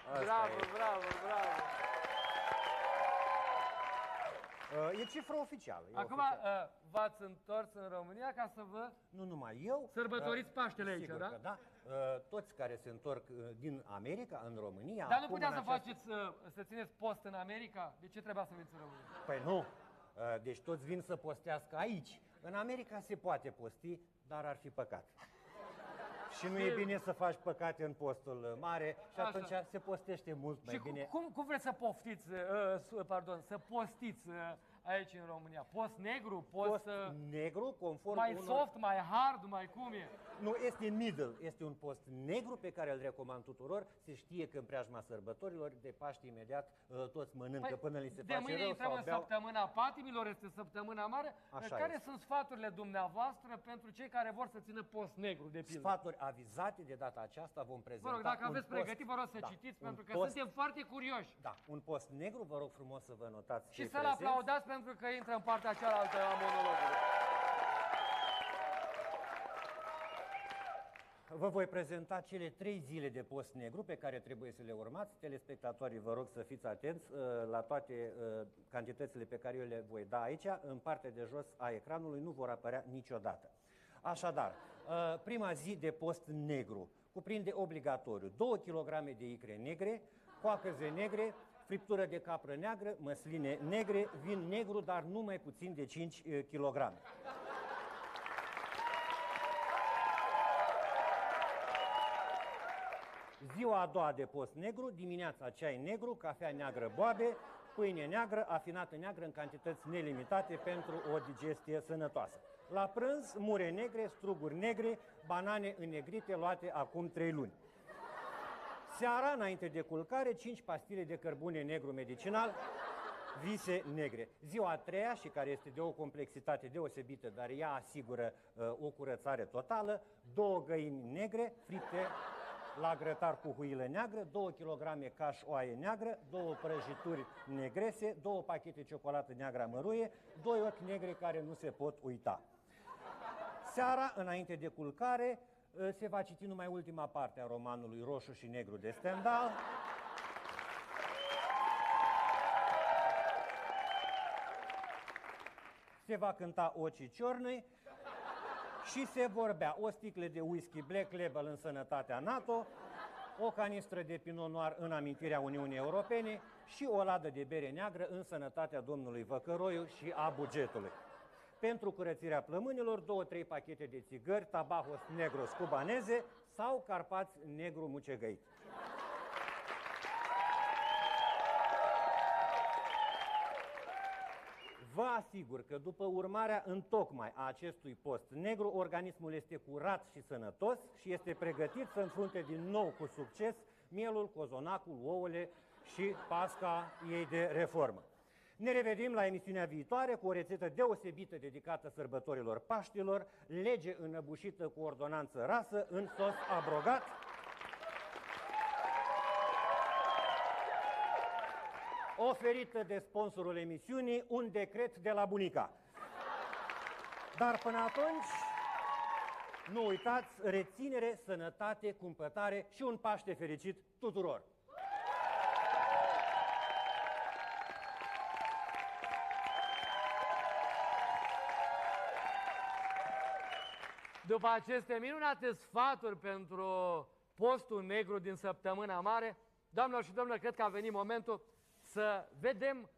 Bravo, bravo, bravo. E cifră oficială. Acum v-ați întors în România ca să vă... Nu numai eu. Sărbătoriți Paștele aici, sigur da? Că da. Toți care se întorc din America, în România... Dar nu puteați să faceți, să țineți post în America? De ce trebuia să veniți în România? Păi nu. Deci toți vin să postească aici. În America se poate posti, dar ar fi păcat. Și nu e bine să faci păcate în postul mare și atunci se postește mult mai bine. Cum vreți să poftiți, să postiți aici în România? Post negru? Post negru, conform mai unor... soft, mai hard, mai cum e? Nu, este în middle. Este un post negru pe care îl recomand tuturor. Se știe că în preajma sărbătorilor de Paște imediat toți mănâncă până li se de face mâine rău intrăm sau în beau. săptămâna patimilor, este săptămâna mare. Așa Care este. sunt sfaturile dumneavoastră pentru cei care vor să țină post negru, de pildă? Sfaturi avizate de data aceasta vom prezenta. Vă rog, dacă un aveți post- pregătit, vă rog să da, citiți, un pentru că post- suntem foarte curioși. Da, un post negru, vă rog frumos să vă notați Și cei să-l prezenți. aplaudați pentru că intră în partea cealaltă a monologului. Vă voi prezenta cele 3 zile de post negru pe care trebuie să le urmați. Telespectatorii, vă rog să fiți atenți la toate cantitățile pe care eu le voi da aici. În partea de jos a ecranului nu vor apărea niciodată. Așadar, prima zi de post negru cuprinde obligatoriu 2 kg de icre negre, coacăze negre, friptură de capră neagră, măsline negre, vin negru, dar nu mai puțin de 5 kg. Ziua a doua de post negru, dimineața ceai negru, cafea neagră boabe, pâine neagră, afinată neagră în cantități nelimitate pentru o digestie sănătoasă. La prânz, mure negre, struguri negre, banane înnegrite luate acum 3 luni. Seara, înainte de culcare, 5 pastile de cărbune negru medicinal, vise negre. Ziua a treia, și care este de o complexitate deosebită, dar ea asigură o curățare totală, 2 găini negre, fripte la grătar cu huilă neagră, 2 kg caș oaie neagră, 2 prăjituri negrese, 2 pachete ciocolată neagră măruie, 2 ochi negre care nu se pot uita. Seara, înainte de culcare, se va citi numai ultima parte a romanului Roșu și Negru de Stendhal. Se va cânta Ocii Ciornei și se vorbea o sticlă de whisky Black Label în sănătatea NATO, o canistră de Pinot Noir în amintirea Uniunii Europene și o ladă de bere neagră în sănătatea domnului Văcăroiu și a bugetului. Pentru curățirea plămânilor, 2-3 pachete de țigări, Tabajos Negros cubaneze sau Carpați Negru mucegăit. Vă asigur că după urmarea întocmai a acestui post negru, organismul este curat și sănătos și este pregătit să înfrunte din nou cu succes mielul, cozonacul, ouăle și pasca ei de reformă. Ne revedem la emisiunea viitoare cu o rețetă deosebită dedicată sărbătorilor Paștilor, lege înăbușită cu ordonanță rasă în sos abrogat, oferită de sponsorul emisiunii, un decret de la bunica. Dar până atunci, nu uitați, reținere, sănătate, cumpătare și un Paște fericit tuturor! După aceste minunate sfaturi pentru postul negru din săptămâna mare, doamnelor și domnilor, cred că a venit momentul să vedem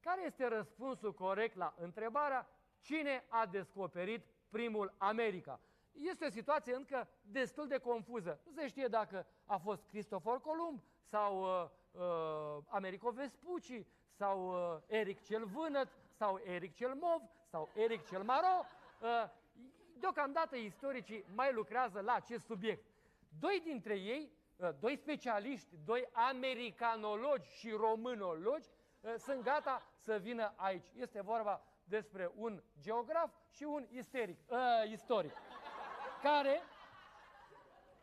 care este răspunsul corect la întrebarea cine a descoperit primul America. Este o situație încă destul de confuză. Nu se știe dacă a fost Cristofor Columb sau Americo Vespucci sau Eric cel Vânăt sau Eric cel Mov sau Eric cel Maro. Deocamdată istoricii mai lucrează la acest subiect. Doi dintre ei, doi specialiști, doi americanologi și românologi, sunt gata să vină aici. Este vorba despre un geograf și un istoric, care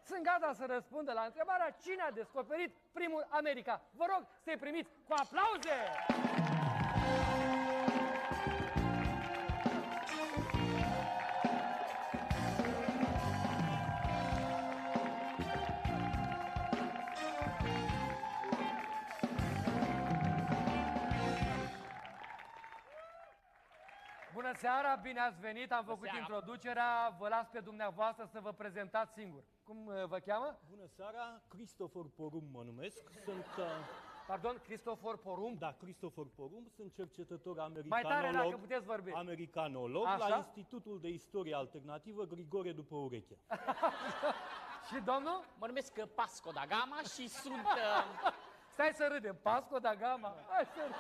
sunt gata să răspundă la întrebarea cine a descoperit primul America. Vă rog să-i primiți cu aplauze! Bună seara, bine ați venit, am făcut introducerea, vă las pe dumneavoastră să vă prezentați singur. Cum vă cheamă? Bună seara, Cristofor Porum mă numesc, sunt... Pardon, Cristofor Porum? Da, Cristofor Porum, sunt cercetător Mai tare dacă americanolog, puteți vorbi. americanolog Așa? la Institutul de Istorie Alternativă Grigore după ureche. Și domnul? Mă numesc Pasco da Gama și sunt... Stai să râdem, Pasco da Gama. Hai să râdem.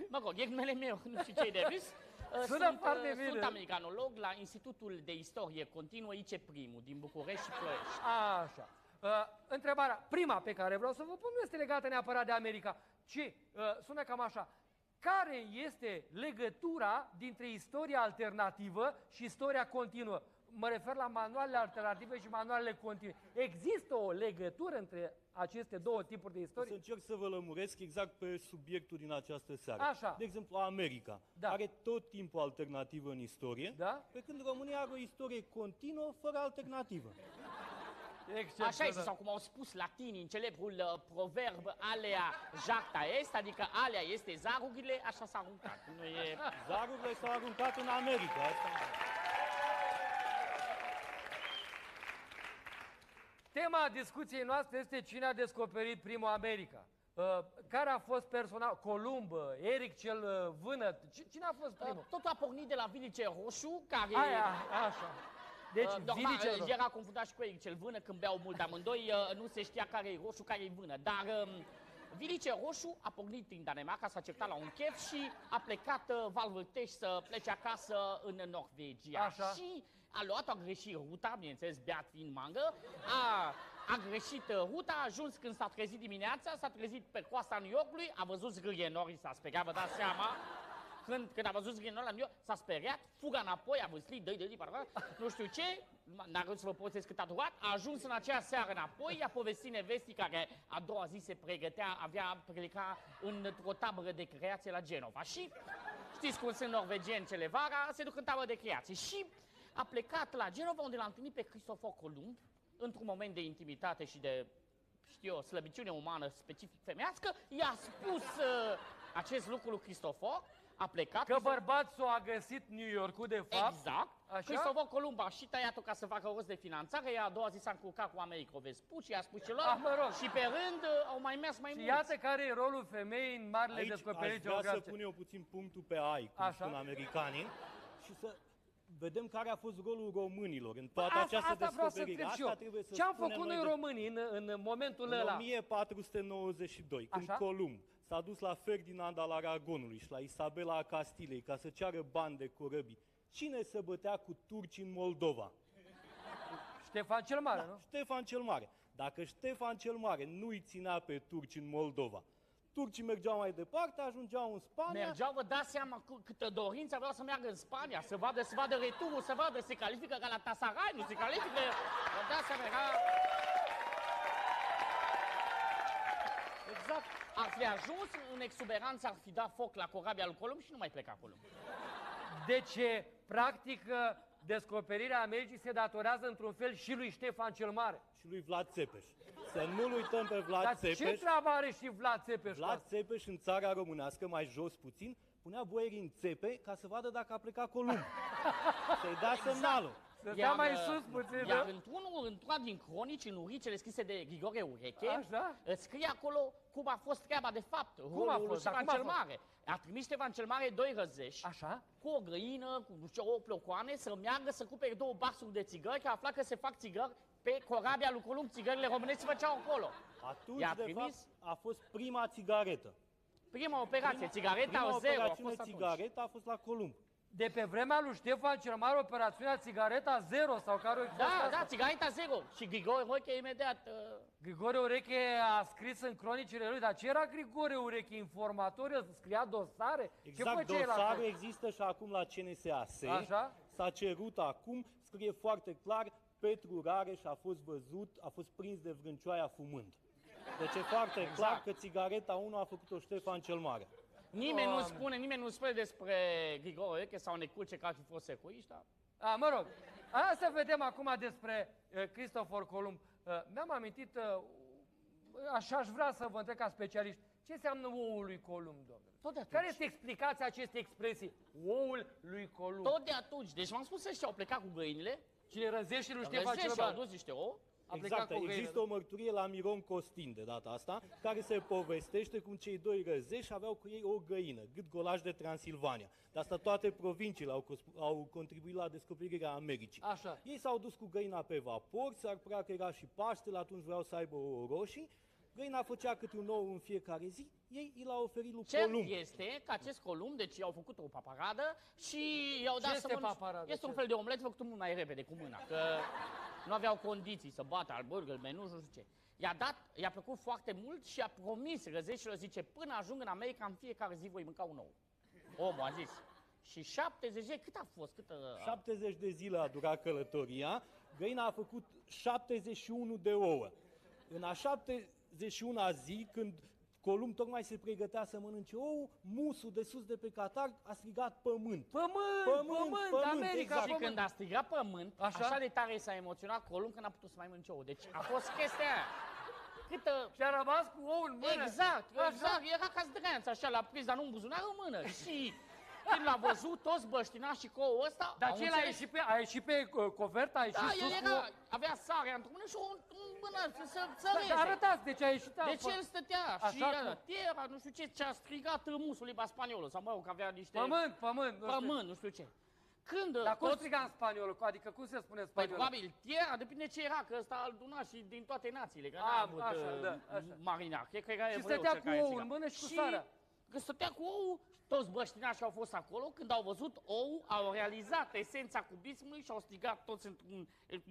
Mă rog, e numele meu, nu știu ce-i de râs. Foarte bine. Sunt americanolog la Institutul de Istorie Continuă IC Primul din București și Ploiești. Așa. Întrebarea prima pe care vreau să vă pun nu este legată neapărat de America, ci sună cam așa. Care este legătura dintre istoria alternativă și istoria continuă? Mă refer la manualele alternative și manualele continue. Există o legătură între aceste două tipuri de O să istorie? încerc să vă lămuresc exact pe subiectul din această seară. Așa. De exemplu, America are tot timpul alternativă în istorie, pe când România are o istorie continuă, fără alternativă. Așa este, sau cum au spus latinii în celebrul proverb alea jacta est, adică alea este zarurile, așa s-a aruncat. Nu e... Zarurile s-au aruncat în America. Asta... Tema discuției noastre este cine a descoperit primul America. Care a fost personal? Columb, Eric cel Vânăt? Cine a fost primul? Totul a pornit de la Vilice Roșu, care... Așa. Deci, normal, era confundat și cu Eric cel Vână când beau mult amândoi, nu se știa care e roșu, care e vână. Dar Vilice Roșu a pornit din Danemarca, s-a certat la un chef și a plecat Valvârtești să plece acasă în Norvegia. Așa. Și a luat, a greșit ruta, bineînțeles, beat fiind mangă, a greșit ruta, a ajuns când s-a trezit dimineața, s-a trezit pe coasta New Yorkului, a văzut zgârienorii, s-a speriat, vă dați seama. Când a văzut zgârienorii la New York, s-a speriat, fuga înapoi, a văzut, nu știu ce, n-a reușit să vă povestesc cât a durat, a ajuns în acea seară înapoi, i-a povestit nevestii care a doua zi se pregătea, avea pleca într-o tabără de creație la Genova. Și știți cum sunt norvegieni cele vara, se duc în tabără de creație. Și a plecat la Genova, unde l-a întâlnit pe Cristofor Columb, într-un moment de intimitate și de, știu eu, slăbiciune umană specific femeiască, i-a spus acest lucru lui Cristofor, a plecat... Că bărbatul a găsit New York-ul, de fapt. Exact. Așa? Cristofor Columb a și tăiat-o ca să facă rost de finanțare, iar a doua zi s-a încurcat cu America Vespucci, i-a spus celor, și pe rând au mai mers mai mulți. Iată care e rolul femeii în marile descoperiri geografice. Aș vrea să punem puțin punctul pe ai, cum spun americanii, și să vedem care a fost rolul românilor în toată această descoperire. Asta trebuie să ce-am făcut noi românii în momentul ăla? În 1492, când Columb s-a dus la Ferdinand al Aragonului și la Isabela a Castilei ca să ceară bani de corăbii, cine se bătea cu turci în Moldova? Ștefan cel Mare, nu? Ștefan cel Mare. Dacă Ștefan cel Mare nu îi ținea pe turci în Moldova, turcii mergeau mai departe, ajungeau în Spania. Mergeau, vă dați seama câtă dorință aveau să meargă în Spania, să vadă returul, să vadă, se califică Galatasaray, nu se califică, vă dați seama, era... Exact. Ar fi ajuns în exuberanță, ar fi dat foc la corabia lui Columb și nu mai pleca Columb. Deci, practic, descoperirea Americii se datorează într-un fel și lui Ștefan cel Mare. Și lui Vlad Țepeș. Să nu-l uităm pe Vlad Țepeș. Ce treabă are și Vlad Țepeș? Vlad Țepeș în țara românească, mai jos puțin, punea boierii în țepe ca să vadă dacă a plecat Columb. Să-i dea semnalul. Să dea mai sus puțin, iar într-una din cronici, în uricele scrise de Grigore Ureche, scrie acolo cum a fost treaba de fapt. Cum a fost? Ștefan cel Mare. A trimis Ștefan cel Mare 2 răzeși cu o grăină, cu nu știu, 8 plocoane, să meargă să cumpere 2 baxuri de țigări, că afla că se fac țigări pe corabia lui Columb, țigările românești se făceau acolo. Atunci, de fapt, a fost prima țigaretă. Prima operație, țigareta zero a fost țigareta a fost la Columb. De pe vremea lui Ștefan cel Mare, operațiunea țigareta zero sau care Da, țigareta zero. Și Grigore Ureche imediat... Grigore Ureche a scris în cronicile lui, dar ce era Grigore Ureche? Informator, el scria dosare? Exact, dosare există și acum la CNSAS. Așa? S-a cerut acum, scrie foarte clar, Petru Rareș a fost văzut, a fost prins de vrâncioaia fumând. Deci e foarte clar că țigareta 1 a făcut-o Ștefan cel Mare. Nimeni nu spune despre Grigore Ureche sau Neculce că ar fi fost secuiști, dar... Mă rog, hai să vedem acum despre Cristofor Columb. Mi-am amintit, așa aș vrea să vă întreb ca specialiști, ce înseamnă oul lui Columb, domnule? Care este explicația acestei expresii, oul lui Columb? Tot de atunci. Deci v-am spus ăștia, au plecat cu găinile. Cine răzești lui Ștefan cel Mare. Au dus niște ouă. Exact, există o mărturie la Miron Costin de data asta, care se povestește cum cei 2 răzeși aveau cu ei o găină, Gât-Golaș de Transilvania. De asta toate provinciile au contribuit la descoperirea Americii. Așa. Ei s-au dus cu găina pe vapor, s-ar părea că era și Paștele, atunci vreau să aibă ouă roșii. Găina făcea câte un ou în fiecare zi, ei i l-au oferit lui Cert Columb. este că acest Columb, deci i-au făcut o paparadă și i-au dat Ce să este mănânce. paparadă? Este un Ce? fel de omlet făcut mult mai repede, cu mâna, că nu aveau condiții să bată hamburger, menuș, nu știu ce. I-a plăcut foarte mult și a promis răzeșilor, zice, până ajung în America, în fiecare zi voi mânca un ou. Omul a zis. Și 70 de, cât a fost? 70 de zile a durat călătoria, găina a făcut 71 de ouă. În a 71-a zi, când Columb tocmai se pregătea să mănânce ou, musul de sus de pe catar a strigat pământ. Pământ, America, exact. Și când a strigat pământ, așa de tare s-a emoționat Columb că n-a putut să mai mănânce ou. Deci a fost chestia aia. Câtă... Și a rămas cu ou în mână. Exact, Așa? exact. Era ca zdreanță, așa, l-a prins, dar nu în buzunar, în mână. Și când l-a văzut, toți băștinașii cu ouă ăsta, Dar au ce înțeles- a ieșit pe coverta, a ieșit Da, sus el cu... era, avea sarea într-o mână și o în mână să Da, reze. arătați, deci a ieșit... Deci el stătea și Așa era, cum- tierra, nu știu ce a strigat musul limba spaniolă, sau mă rog, că avea niște... Pământ, nu știu. Pământ, nu știu ce. Când Dar cum toți... striga în spaniolă? Adică cum se spune în Păi spaniolă? probabil tierra, depinde ce era, că ăsta îl duna și din toate națiile, că n-a avut așa, da, așa. marinar. Cred că era Și evreu stătea cel cu care ou striga. în mână și cu sarea. Când stătea cu ou, toți băștinașii au fost acolo, când au văzut ou, au realizat esența cubismului și au strigat toți într-un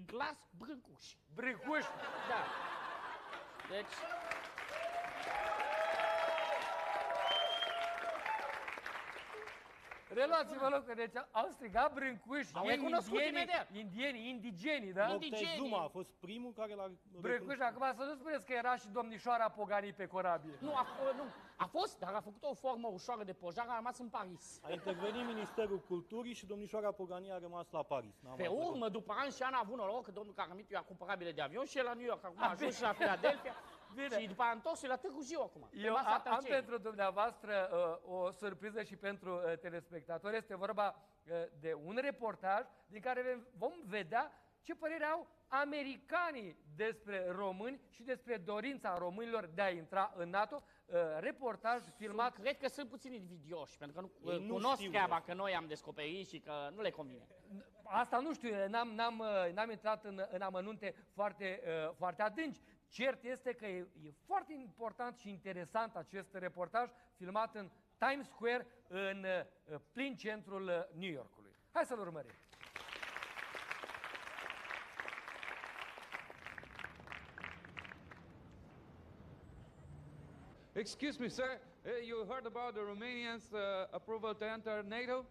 glas brâncuși. Brâncuși. Da. Deci... Reluați-vă locul, deci au strigat brâncuși. Au recunoscut imediat. Indienii, da? Moctezuma a fost primul care l-a Brâncuși, acum să nu spuneți că era și domnișoara Pogani pe corabie. Nu, a fost, dar a făcut o formă ușoară de pojar, a rămas în Paris. A intervenit Ministerul Culturii și domnișoara Pogani a rămas la Paris. N-a Pe mai urmă, după ani și ani, a avut noroc că domnul Caramitu i-a cumpărat bilete de avion și el la New York, acum a ajuns și la Philadelphia. Bine. Și după aia a întors și la Târgu Jiu acum. Eu am pentru dumneavoastră o surpriză și pentru telespectatori. Este vorba de un reportaj din care vom vedea ce părere au americanii despre români și despre dorința românilor de a intra în NATO. Reportaj filmat... Cred că sunt puțini invidioși, pentru că Ei nu nu cunosc știu, treaba că noi am descoperit și că nu le convine. Asta nu știu, n-am intrat în amănunte foarte adânci. Cert este că e foarte important și interesant acest reportaj filmat în Times Square, în plin centrul New Yorkului. Hai să-l urmărim. Excuse me, sir. You heard about the Romanians' approval to enter NATO?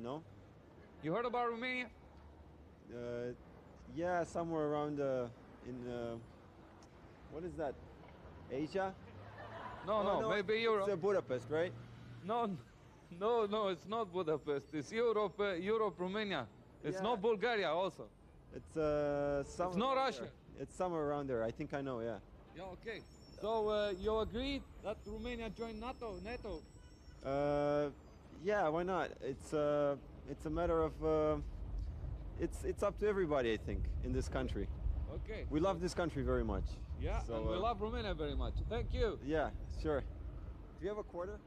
No. You heard about Romania? Yeah, somewhere around what is that? Asia? No, maybe Europe. It's Budapest, right? No, it's not Budapest. It's Europe, Romania. It's Yeah. not Bulgaria also. It's somewhere. not around Russia. there. It's somewhere around there. I think I know. Yeah. Yeah, okay. So you agree that Romania join NATO? Yeah. Why not? It's a matter of it's up to everybody. I think in this country. Okay. We love this country very much. Yeah, So, and we love Romania very much. Thank you. Yeah, sure. Do you have a quarter?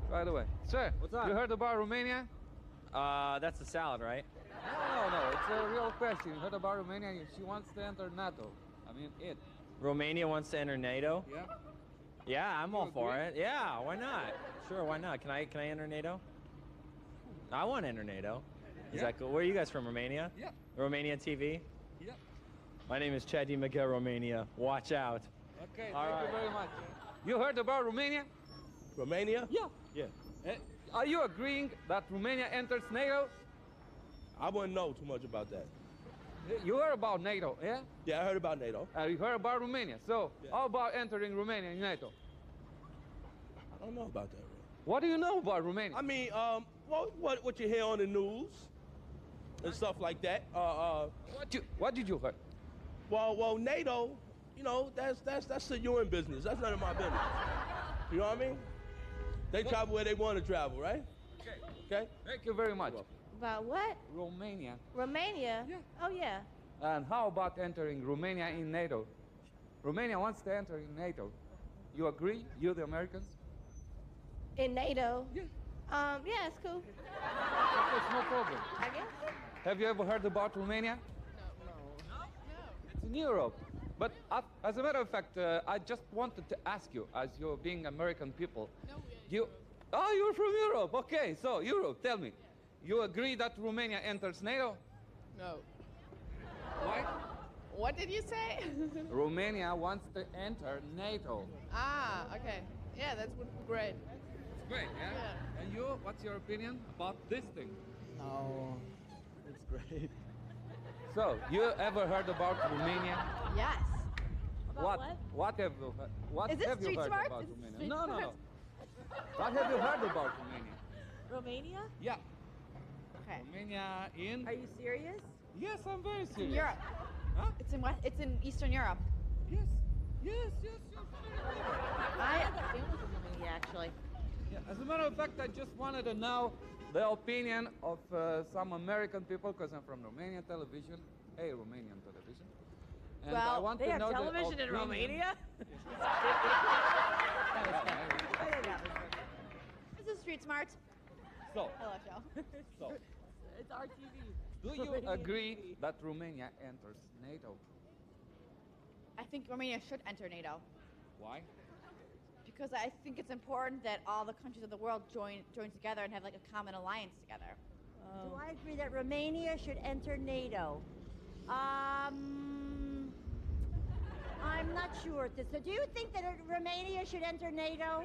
Right away. Sir, What's up? you heard about Romania? That's a salad, right? No. It's a real question. You heard about Romania? She wants to enter NATO. I mean, it. Romania wants to enter NATO. Yeah. Yeah, I'm all for agree? it. Yeah, why not? Sure, why not? Can I enter NATO? I want to enter NATO. Is Yeah. that cool? Where are you guys from? Romania? Yeah. Romania TV. Yeah. My name is Chadi Miguel Romania. Watch out. Okay. All thank you right. very much. You heard about Romania? Romania? Yeah. Yeah. Are you agreeing that Romania enters NATO? I wouldn't know too much about that. You heard about NATO, yeah? Yeah, I heard about NATO. You heard about Romania. So, Yeah. how about entering Romania in NATO? I don't know about that. Really. What do you know about Romania? I mean, what you hear on the news and stuff like that. What did you hear? Well, NATO, you know, that's the UN business. That's none of my business. You know what I mean? They travel where they want to travel, right? Okay. Thank you very much. About what? Romania. Romania? Yeah. Oh, yeah. And how about entering Romania in NATO? Romania wants to enter in NATO. You agree? You, the Americans? In NATO? Yeah. Yeah, it's cool. It's no problem. I guess. Have you ever heard about Romania? No. It's in Europe. But as a matter of fact, I just wanted to ask you, as you're being American people, oh, you're from Europe. Okay, so Europe, tell me, you agree that Romania enters NATO? No. Why? What did you say? Romania wants to enter NATO. Ah, okay. Yeah, that would be great. It's great, yeah? Yeah. And you, what's your opinion about this thing? No, it's great. So, you ever heard about Romania? Yes. What have you what Is this have you Street heard Smart? about Is this Romania? Street No. Smart? What have you heard about Romania? Romania? Yeah. Okay. Romania in? Are you serious? Yes, I'm very It's in serious. Europe. Huh? It's in Eastern Europe. Yes. Yes. I have family from Romania, actually. Yeah, as a matter of fact, I just wanted to know the opinion of some American people, because I'm from Romanian television, Romanian television. And I Well, want they to have know television the in opinion. Romania? Yeah, This is Street Smart. So, Hello, Joe. so, It's our TV. do you agree that Romania enters NATO? I think Romania should enter NATO Why? because I think it's important that all the countries of the world join together and have like a common alliance together. Do I agree that Romania should enter NATO? I'm not sure at this. So do you think that Romania should enter NATO?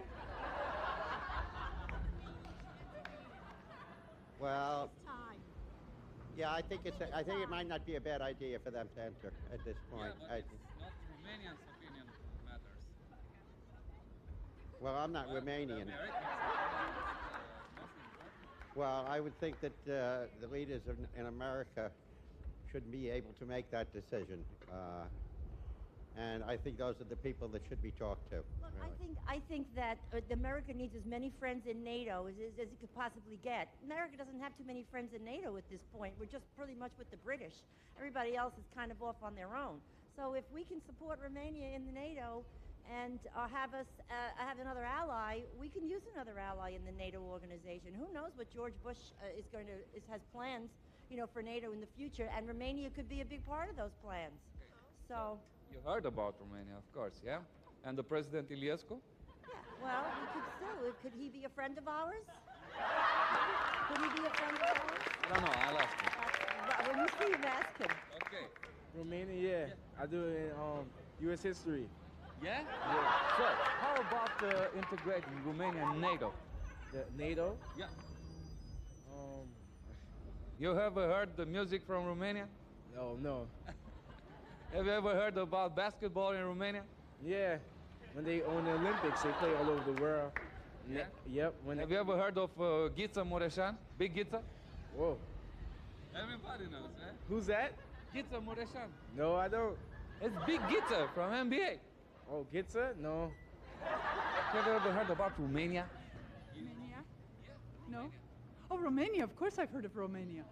Well, Time. yeah, I think it might not be a bad idea for them to enter at this point. Yeah, but it's not Romanian's opinion matters. Well, I'm not Romanian. Well, I would think that the leaders in America should be able to make that decision. And I think those are the people that should be talked to. Look, really. I think that America needs as many friends in NATO as it could possibly get. America doesn't have too many friends in NATO at this point. We're just pretty much with the British. Everybody else is kind of off on their own. So if we can support Romania in the NATO and have another ally, we can use another ally in the NATO organization. Who knows what George Bush has plans, for NATO in the future, and Romania could be a big part of those plans. So. You heard about Romania, of course, yeah? And the President Iliescu? Yeah, well, we could still. Could he be a friend of ours? Could he be a friend of ours? No, I'll ask him. When you see him, ask him. Okay. Romania, yeah. I do it in U.S. history. Yeah? So, how about integrating Romania in NATO? The NATO? Yeah. You ever heard the music from Romania? No. Have you ever heard about basketball in Romania? Yeah. When they own the Olympics, they play all over the world. Yeah? Yep. Have you ever heard of Ghiță Mureșan? Big Ghiță? Whoa. Everybody knows, eh? Who's that? Ghiță Mureșan. No, I don't. It's Big Ghiță from NBA. Oh, Ghiță? No. Have you ever heard about Romania? Romania? No. Oh, Romania. Of course I've heard of Romania.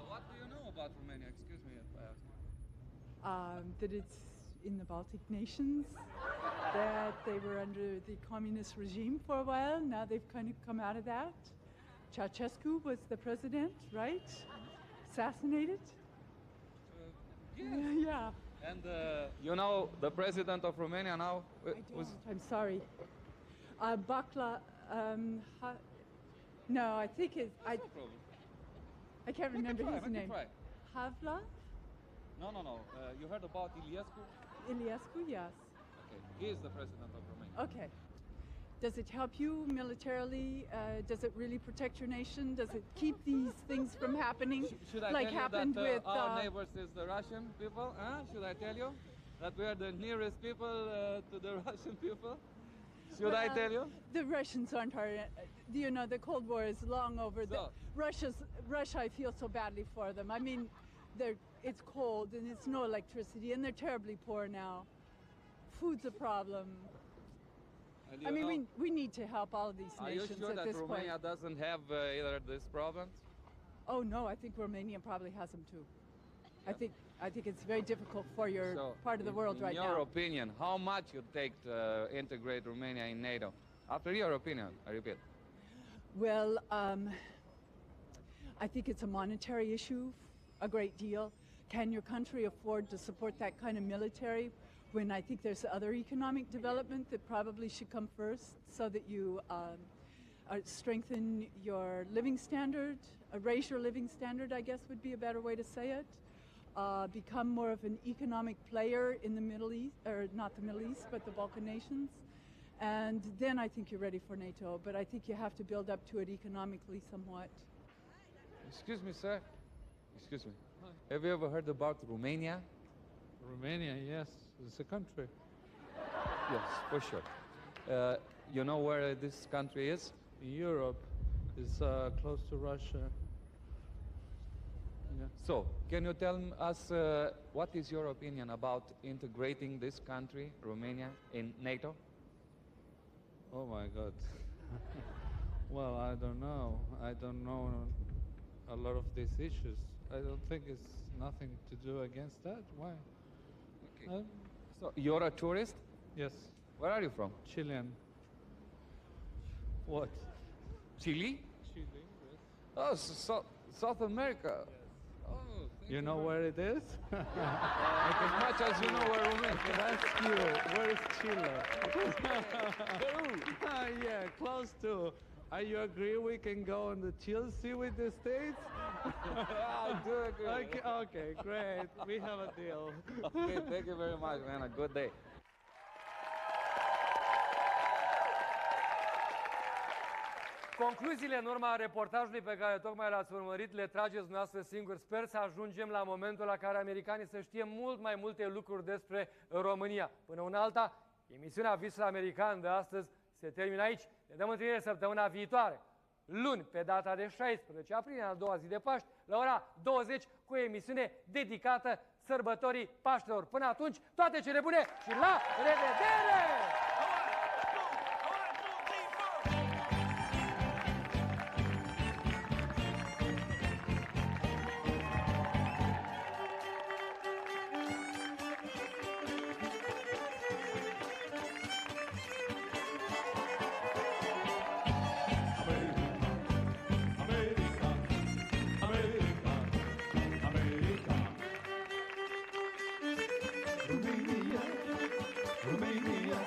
What do you know about Romania? Excuse me if I ask. That it's in the Baltic nations, that they were under the communist regime for a while. Now they've kind of come out of that. Ceausescu was the president, right? Assassinated? Yeah. And you know the president of Romania now? I'm sorry. Bakla, no, I think it's, I can't remember his name. Havla? No. You heard about Iliescu? Iliescu, yes. Okay, he is the president of Romania. Okay. Does it help you militarily? Does it really protect your nation? Does it keep these things from happening? Should I like tell you happened that with our neighbors is the Russian people? Should I tell you that we are the nearest people to the Russian people? Should I tell you? The Russians aren't our. The Cold War is long over. Russia, I feel so badly for them. I mean, it's cold and it's no electricity and they're terribly poor now. Food's a problem. I mean, we need to help all of these nations Are you sure at that this Romania point. doesn't have either these problems? Oh no, I think Romania probably has them too. I think it's very difficult for your part of the world right now. In your opinion, how much you take to integrate Romania in NATO? After your opinion, I repeat. Well, I think it's a monetary issue, a great deal. Can your country afford to support that kind of military when I think there's other economic development that probably should come first, so that you strengthen your living standard, raise your living standard, I guess would be a better way to say it. Become more of an economic player in the Middle East, or not the Middle East, but the Balkan nations. And then I think you're ready for NATO, but I think you have to build up to it economically somewhat. Excuse me, sir. Excuse me. Have you ever heard about Romania? Romania, yes, it's a country. Yes, for sure. You know where this country is? In Europe, it's close to Russia. Yeah. So, can you tell us what is your opinion about integrating this country, Romania, in NATO? Oh my God. Well, I don't know. I don't know a lot of these issues. I don't think it's nothing to do against that. Why? Okay. So, you're a tourist? Yes. Where are you from? Chilean. What? Chile? Chile, yes. Oh, so South America. Oh, you know where it is? Like as much as you know where Romania. That's you. Where is Chile? Yeah, close to. You agree we can go on the chill sea with the States? I do agree. Okay, great. We have a deal. Okay, thank you very much, man. A good day. Concluziile în urma reportajului pe care tocmai l-ați urmărit le trageți dumneavoastră singuri. Sper să ajungem la momentul la care americanii să știe mult mai multe lucruri despre România. Până una alta, emisiunea Visul American de astăzi se termină aici. Ne dăm întâlnire săptămâna viitoare, luni, pe data de 16 aprilie, a doua zi de Paști, la ora 20, cu o emisiune dedicată sărbătorii Paștelor. Până atunci, toate cele bune și la revedere! Romania,